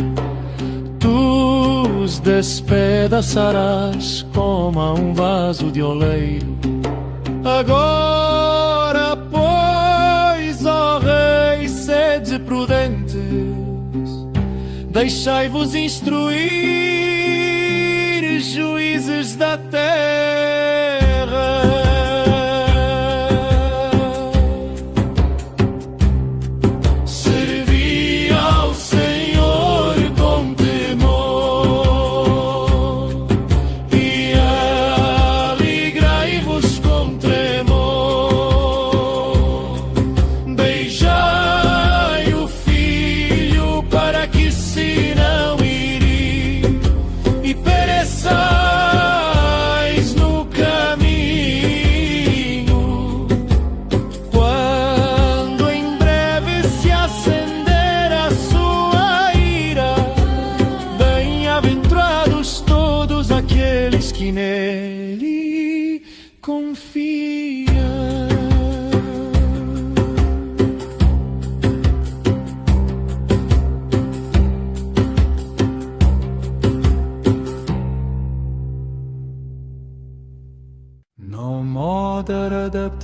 tu os despedaçarás como a um vaso de oleiro. Agora, pois, ó reis, sede prudentes, deixai-vos instruir, juízes da terra. Servi ao Senhor com temor e alegrai-vos com tremor. Beijai o Filho para que se não ire e pereçais.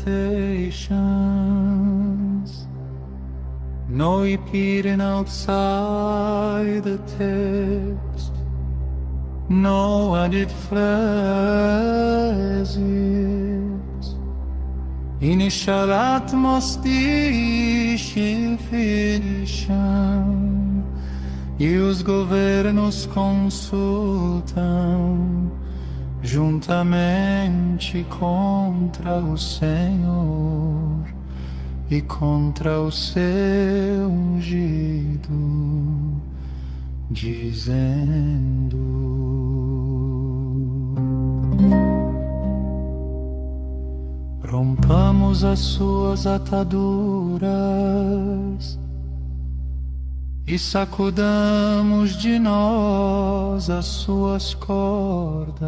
temptations, no repeating outside the text, no added phrases, initial atmosferification, e os governos consultam juntamente contra o Senhor e contra o seu ungido, dizendo: rompamos as suas ataduras e sacudamos de nós as suas cordas.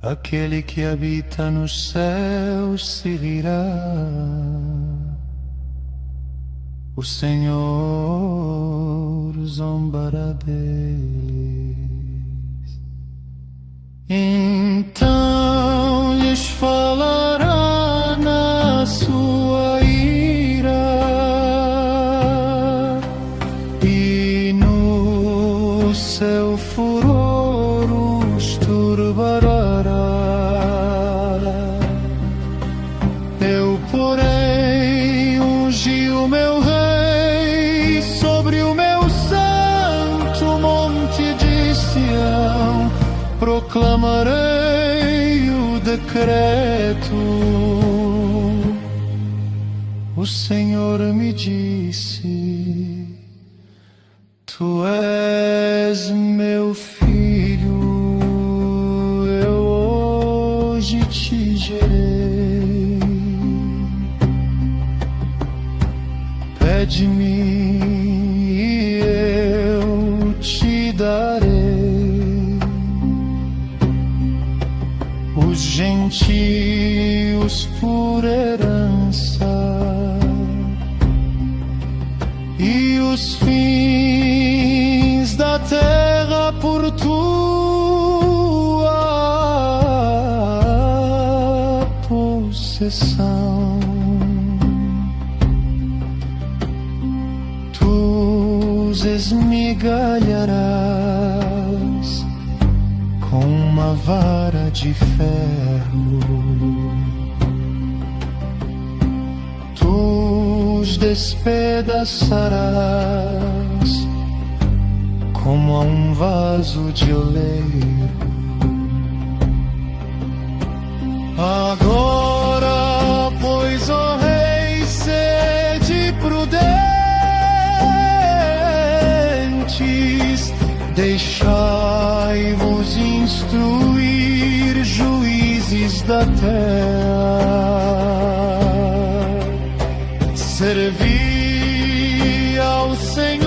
Aquele que habita nos céus se rirá, o Senhor zombará deles. Então lhes falará na sua ira, e no seu furor os turbará. Eu, porém, ungi o meu rei sobre o meu santo monte de Sião, proclamarei o decreto. O Senhor me disse: tu és meu filho, eu hoje te gerei. Pede-me e eu te darei. Os gentios por herança e os fins da terra por tua possessão. Tu os esmigalharás com uma vara de ferro, tu os despedaçarás como a um vaso de oleiro. Agora, pois, ó rei, sede prudentes, deixai-vos instruir, juízes da terra. Servi ao Senhor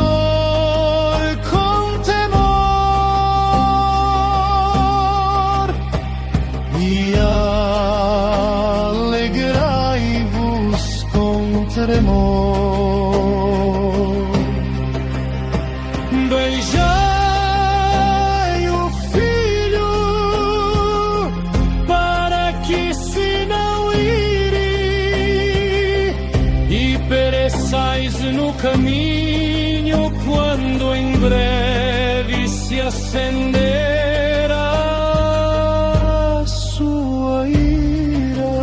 com temor e alegrai-vos com tremor. Beijai o Filho para que se não ire e pereçais no caminho quando em breve se acender a sua ira.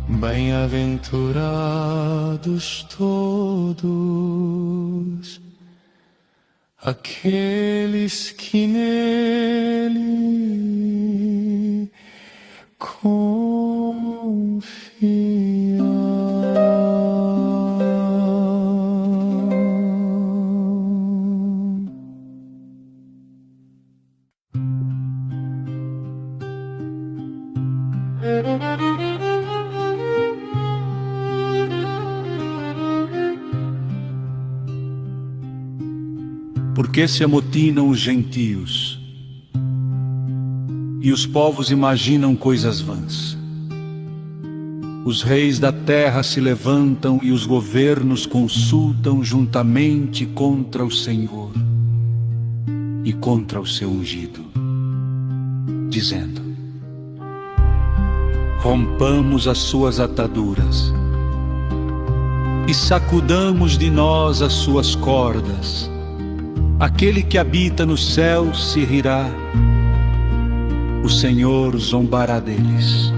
Bem-aventurados todos aqueles que nele confiam. Por que se amotinam os gentios e os povos imaginam coisas vãs? Os reis da terra se levantam e os governos consultam juntamente contra o Senhor e contra o seu ungido, dizendo: rompamos as suas ataduras e sacudamos de nós as suas cordas. Aquele que habita no céu se rirá, o Senhor zombará deles.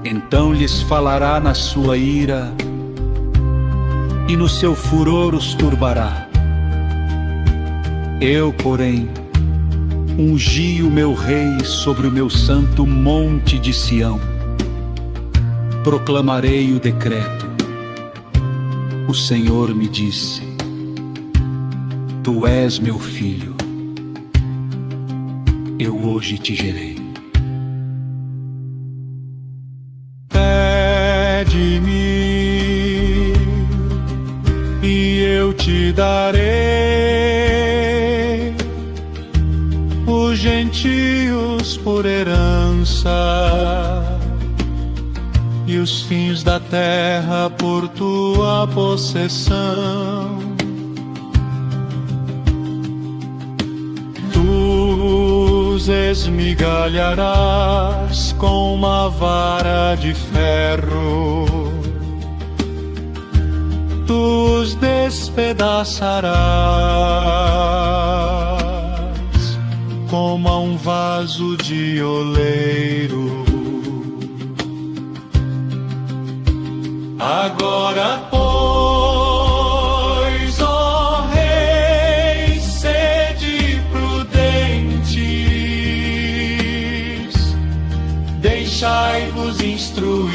Então lhes falará na sua ira e no seu furor os turbará. Eu, porém, ungi o meu rei sobre o meu santo monte de Sião. Proclamarei o decreto. O Senhor me disse: tu és meu filho, eu hoje te gerei. Pede-me e eu te darei os gentios por herança e os fins da terra por tua possessão. Tu os esmigalharás com uma vara de ferro, tu os despedaçarás como a um vaso de oleiro. Agora, pois, ó Rei, sede prudentes, deixai-vos instruir,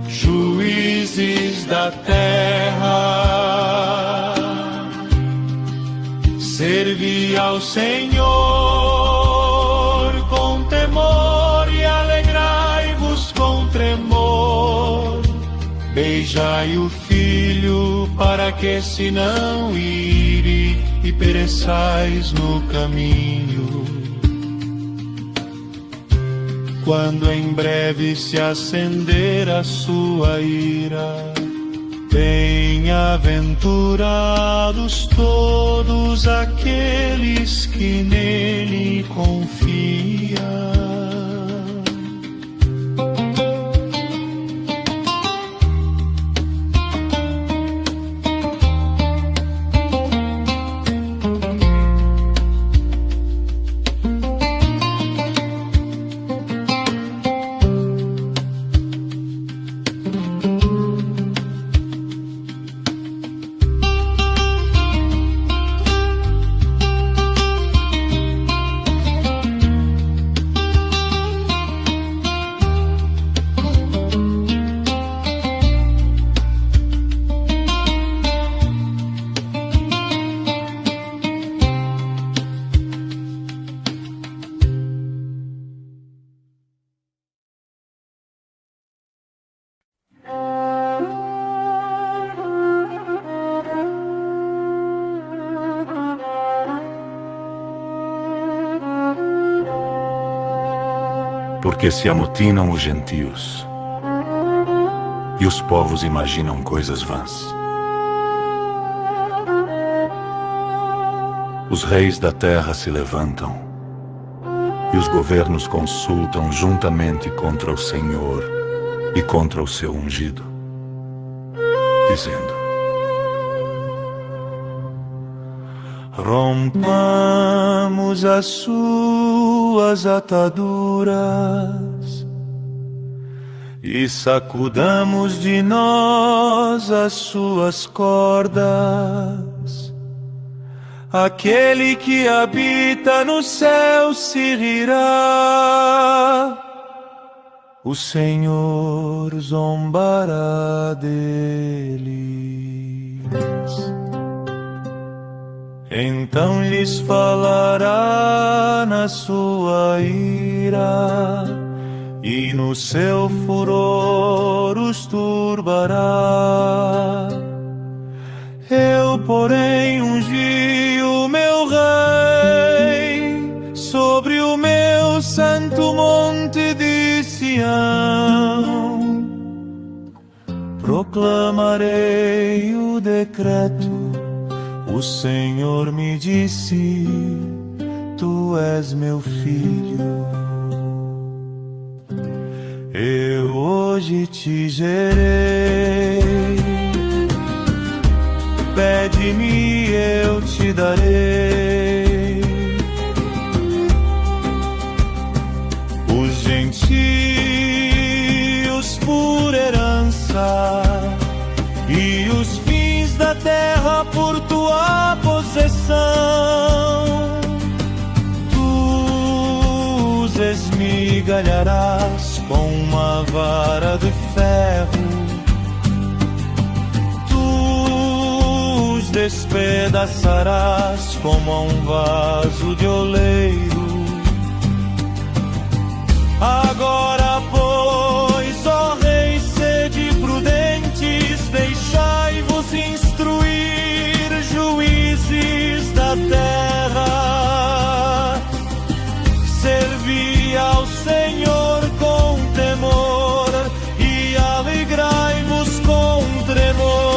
juízes da terra, servi ao Senhor com temor e alegrai-vos com tremor. Beijai o filho para que se não ire e pereçais no caminho. Quando em breve se acender a sua ira, bem-aventurados todos aqueles que nele confiam. Porque se amotinam os gentios e os povos imaginam coisas vãs. Os reis da terra se levantam e os governos consultam juntamente contra o Senhor e contra o seu ungido, dizendo: rompamos as suas ataduras e sacudamos de nós as suas cordas. Aquele que habita no céu se rirá, o Senhor zombará deles. Então lhes falará na sua ira e no seu furor os turbará. Eu, porém, ungi o meu rei sobre o meu santo monte de Sião. Proclamarei o decreto. O O Senhor me disse: Tu és meu filho, eu hoje te gerei. Pede-me, eu te darei. Os gentios por herança e os fins da terra por tua possessão. Tu os esmigalharás com uma vara de ferro, tu os despedaçarás como a um vaso de oleiro. Agora, pois, ó reis, sede prudentes, deixai-vos instruir, juízes da terra. Servi ao Senhor com temor e alegrai-vos com tremor.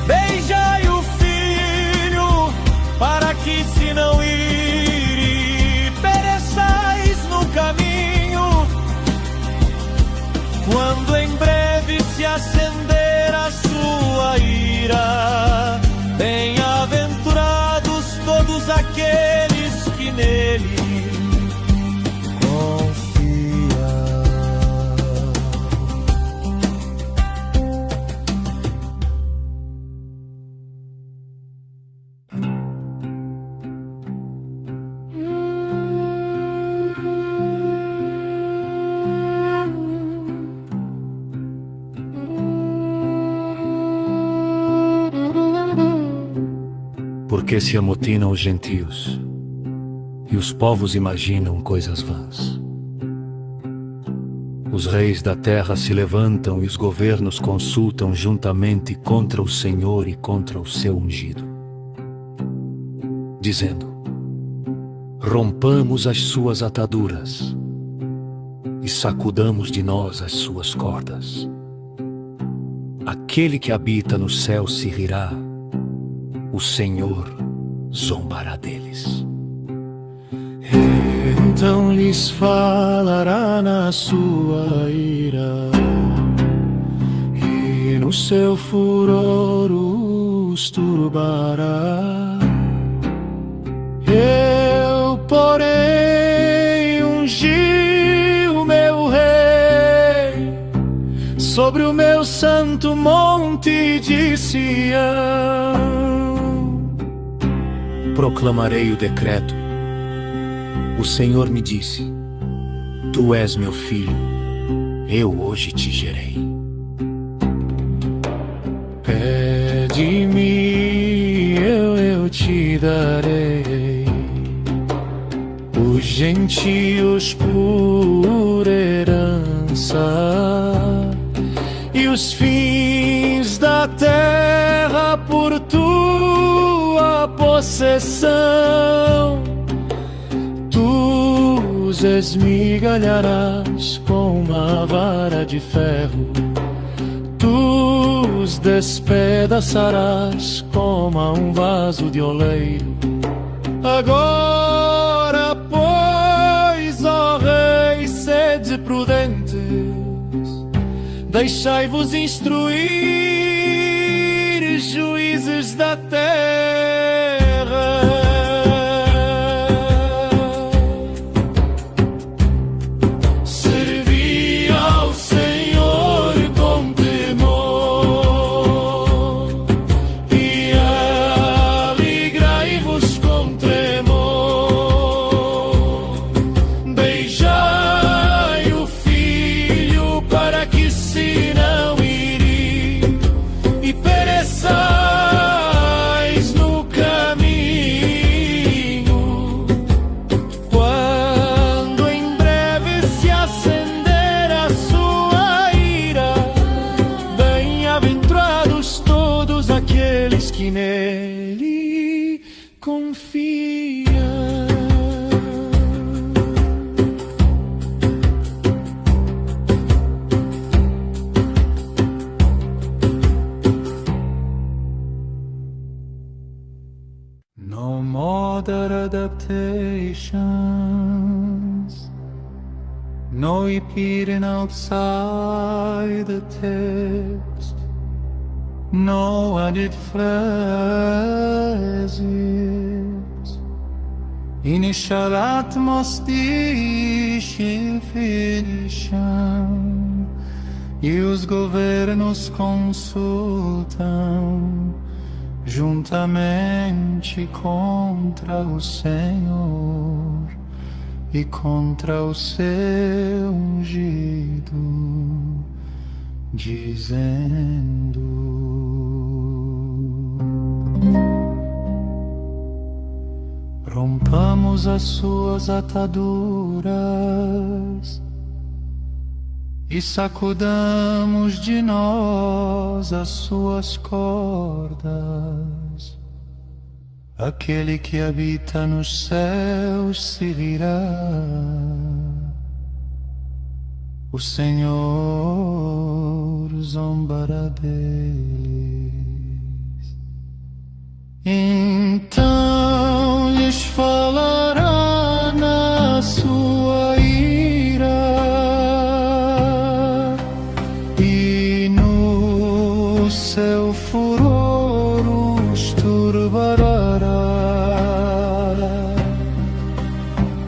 Beijai o filho, para que se não ir e pereçais no caminho, quando em breve se acender a sua ira. Bem-aventurados todos aqueles que nele confiam. Porque se amotinam os gentios e os povos imaginam coisas vãs. Os reis da terra se levantam e os governos consultam juntamente contra o Senhor e contra o seu ungido, dizendo: rompamos as suas ataduras e sacudamos de nós as suas cordas. Aquele que habita no céu se rirá, o Senhor zombará deles. Então lhes falará na sua ira, e no seu furor os turbará. Eu, porém, ungi o meu rei sobre o meu santo monte de Sião. Proclamarei o decreto. O Senhor me disse: Tu és meu filho, eu hoje te gerei. Pede-me, eu te darei. Os gentios por herança e os fins da terra por tua possessão. Tu os esmigalharás com uma vara de ferro, tu os despedaçarás como a um vaso de oleiro. Agora, pois, ó reis, sede prudentes, deixai-vos instruir, juízes da terra. Servi ao Senhor com temor e alegrai-vos com tremor. Beijai o filho, para que se não ire e pereçais no adaptations, no repeating outside the text, no added phrases. Initial atmosfera finisham, e os governos consultam juntamente contra o Senhor e contra o seu ungido, dizendo: rompamos as suas ataduras e sacudamos de nós as suas cordas. Aquele que habita nos céus se virá, o Senhor zombará deles. Então lhes falará na sua ira, e no seu furor os turbará.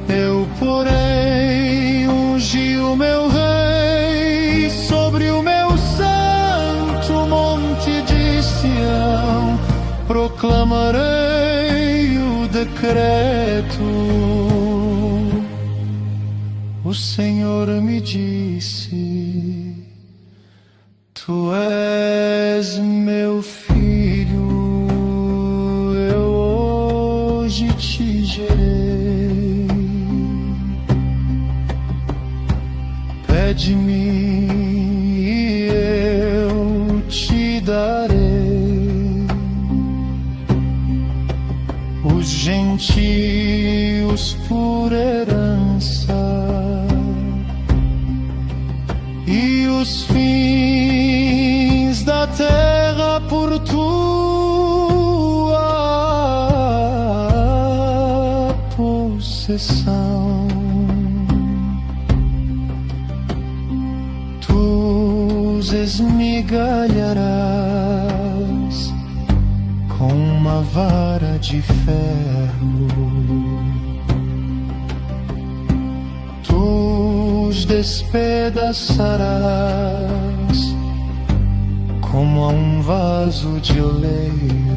Eu, porém, ungi o meu rei sobre o meu santo monte de Sião. Proclamarei o decreto. O Senhor me disse: tu és meu filho, eu hoje te gerei. Pede-me e eu te darei os gentios por herança e os fins da terra por tua possessão. Tu os esmigalharás com uma vara de ferro, tu os despedaçarás como a um vaso de oleiro.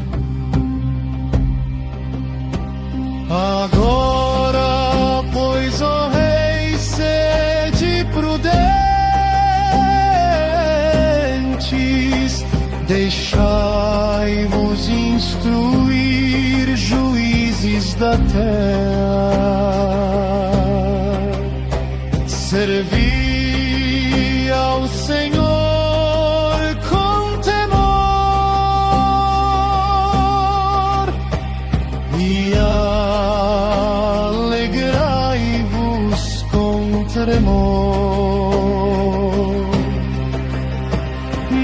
Agora, pois, ó rei, sede prudentes, deixai-vos instruir, juízes da terra. Servi ao Senhor com temor e alegrai-vos com tremor.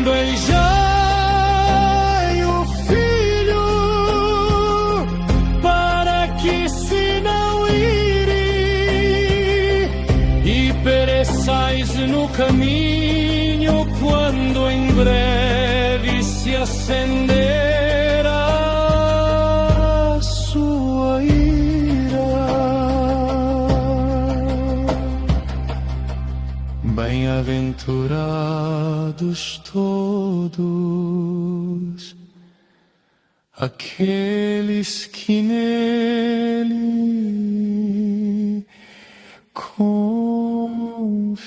Beijai o Filho para que se não ire e pereçais no caminho quando em breve se acender a sua ira. Bem-aventurados todos aqueles que nele confiam.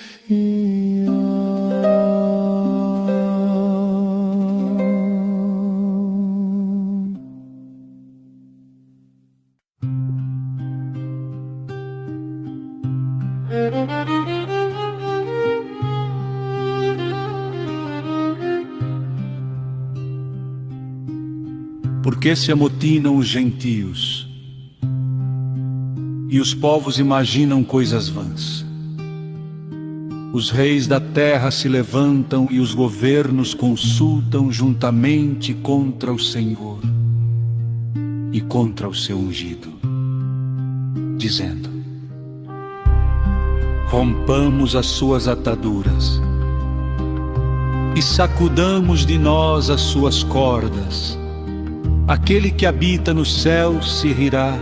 Por que se amotinam os gentios e os povos imaginam coisas vãs? Os reis da terra se levantam e os governos consultam juntamente contra o Senhor e contra o seu ungido. dizendo: rompamos as suas ataduras e sacudamos de nós as suas cordas. Aquele que habita no céu se rirá,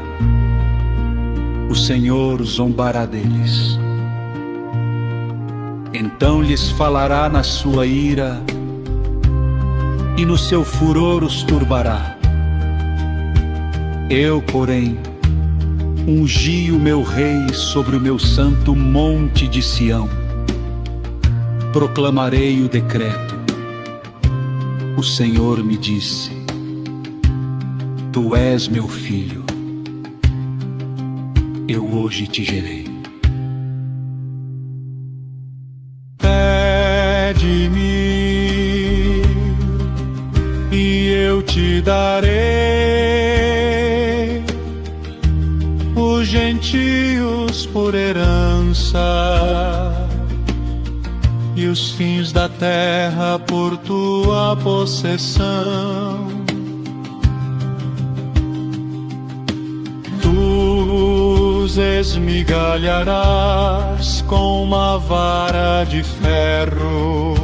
o Senhor zombará deles. Então lhes falará na sua ira e no seu furor os turbará. Eu, porém, ungi o meu rei sobre o meu santo monte de Sião. Proclamarei o decreto. O Senhor me disse: tu és meu filho, eu hoje te gerei. Pede-me e eu te darei os gentios por herança e os fins da terra por tua possessão. Tu os esmigalharás com uma vara de ferro,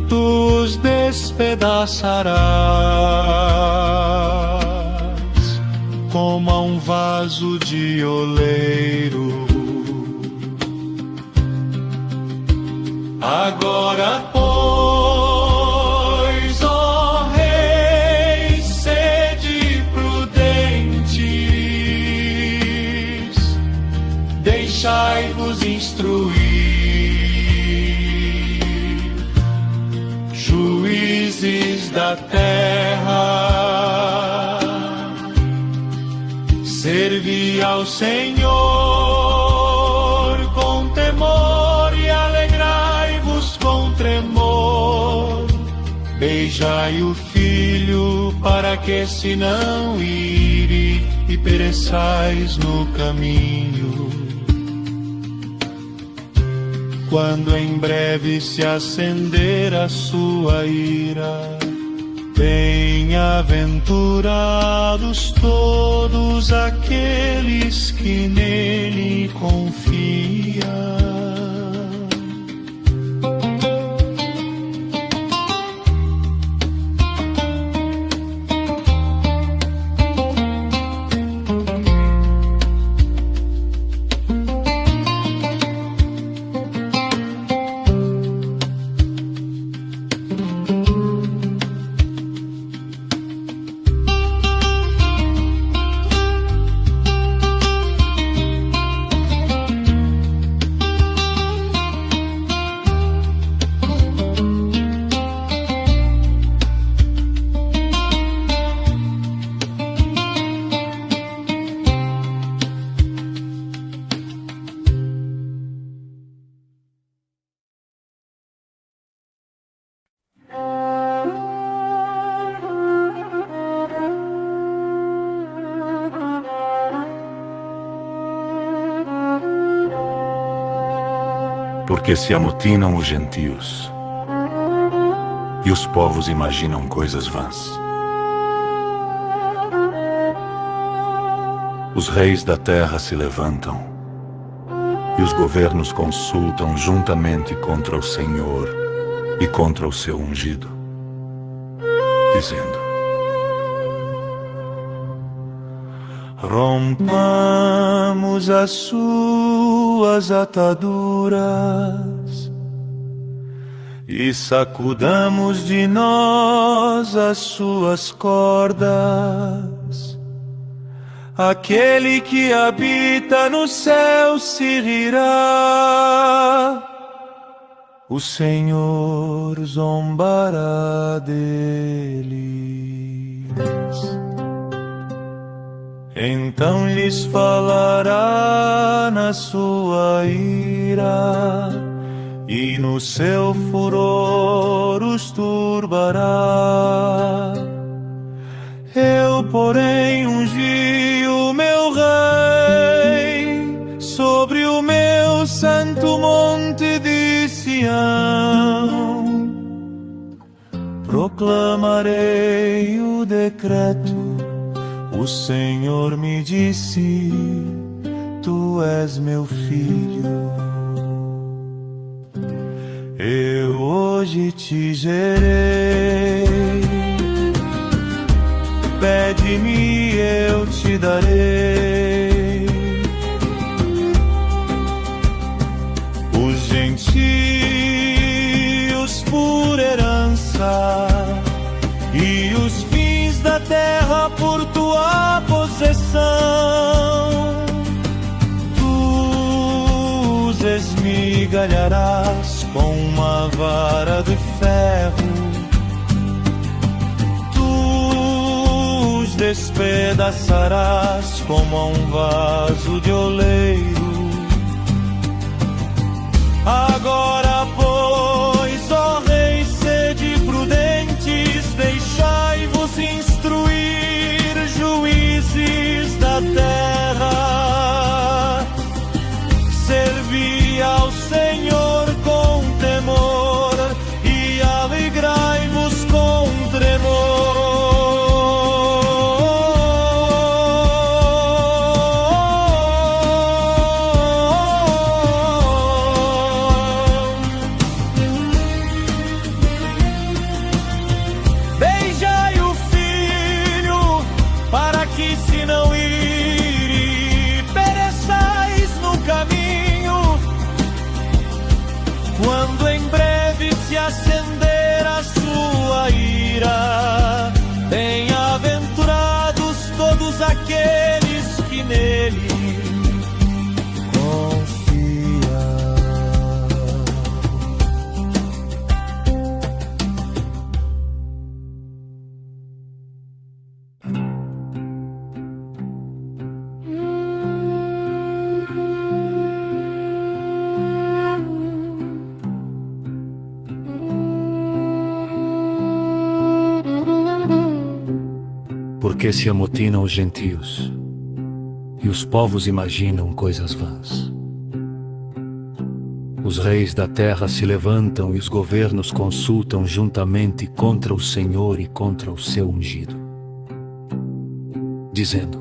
tu os despedaçarás como a um vaso de oleiro. Agora, pois, ó reis, sede prudentes, deixai-vos instruir, juízes da terra, servi ao Senhor com temor e alegrai-vos com tremor. Beijai o filho para que se não ire e pereçais no caminho. Quando em breve se acender a sua ira, bem-aventurados todos aqueles que nele confiam. Porque se amotinam os gentios e os povos imaginam coisas vãs. Os reis da terra se levantam e os governos consultam juntamente contra o Senhor e contra o seu ungido, dizendo: rompamos as suas ataduras e sacudamos de nós as suas cordas. Aquele que habita no céu se rirá, o Senhor zombará deles. Então lhes falará na sua ira e no seu furor os turbará. Eu, porém, ungi o meu rei sobre o meu santo monte de Sião. Proclamarei o decreto. O Senhor me disse: Tu és meu filho, eu hoje te gerei. Pede-me, eu te darei. Os gentios por herança e os fins da terra por tua possessão. Tu os esmigalharás com uma vara de ferro, tu os despedaçarás como a um vaso de oleiro. Agora, pois, ó reis, sede prudentes, deixai-vos instruir, juízes da terra. Servi ao Senhor com temor e alegrai-vos com tremor. Beijai o Filho, para que se não ir e pereçais no caminho, quando em breve se acender a sua ira. Bem-aventurados todos aqueles que nele confiam. Porque se amotinam os gentios e os povos imaginam coisas vãs. Os reis da terra se levantam e os governos consultam juntamente contra o Senhor e contra o seu ungido, dizendo: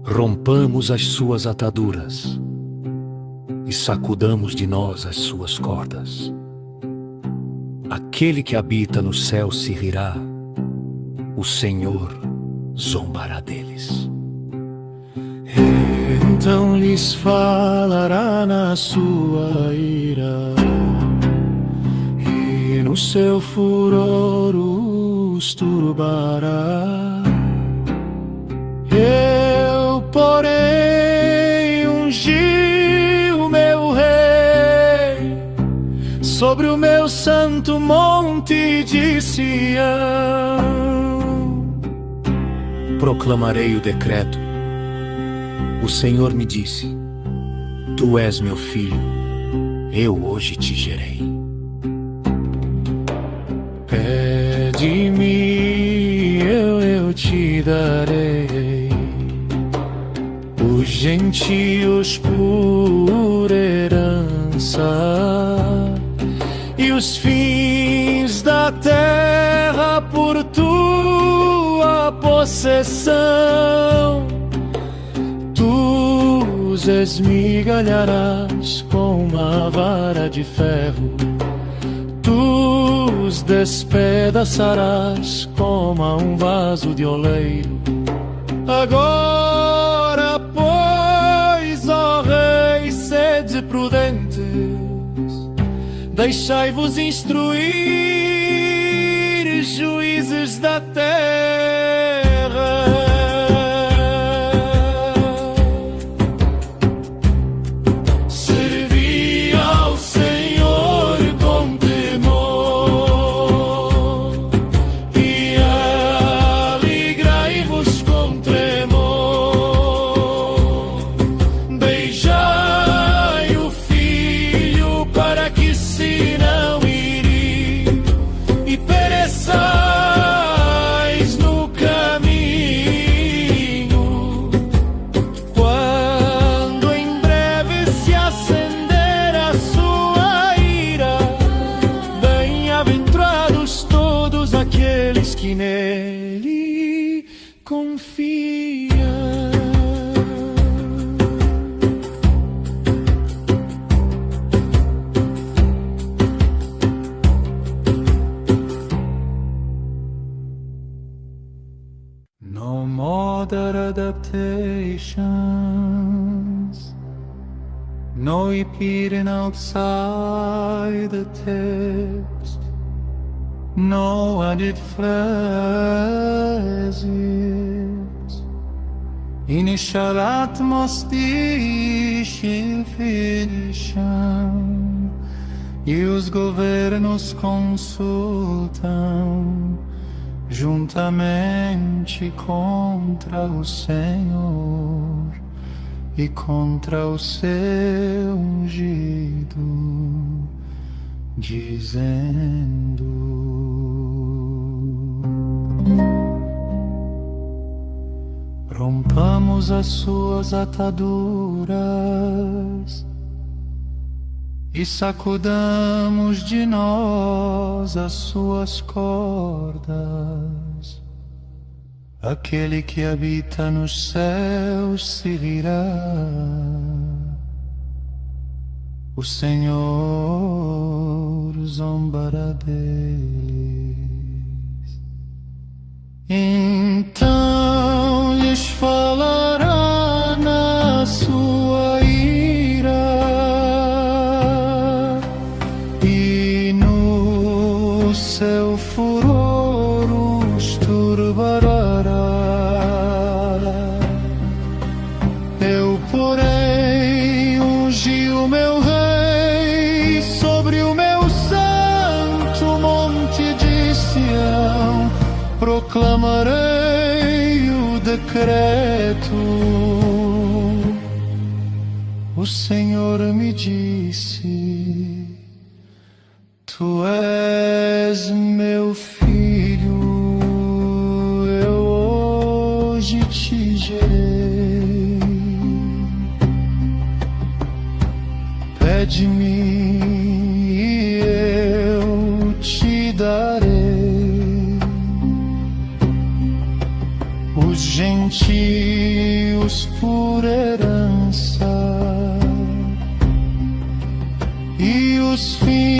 rompamos as suas ataduras e sacudamos de nós as suas cordas. Aquele que habita no céu se rirá, o Senhor zombará deles. Então lhes falará na sua ira, e no seu furor os turbará. Eu, porém, ungi o meu rei sobre o meu santo monte de Sião. Proclamarei o decreto. O Senhor me disse: Tu és meu filho, eu hoje te gerei. Pede-me, eu te darei. Os gentios por herança e os fins da terra por tua possessão. Tu os esmigalharás com uma vara de ferro, tu os despedaçarás como a um vaso de oleiro. Agora, pois, ó reis, sede prudentes, deixai-vos instruir, juízes da terra. Servi ao Senhor com temor e alegrai-vos com tremor. Beijai o Filho, para que se não ire e pereçais no caminho. temptations, no repeating outside the text, no added phrases, initial atmospheric fiction, e os governos consultam juntamente contra o Senhor e contra o seu ungido, dizendo: rompamos as suas ataduras e sacudamos de nós as suas cordas. Aquele que habita nos céus se rirá, o Senhor zombará deles. Então lhes falará na sua ira, e no seu furor os turbará. Eu, porém, ungi o meu rei sobre o meu santo monte de Sião, proclamarei o decreto. O Senhor me disse: tu és meu filho, eu hoje te gerei. Pede-me e eu te darei. Os gentios por herança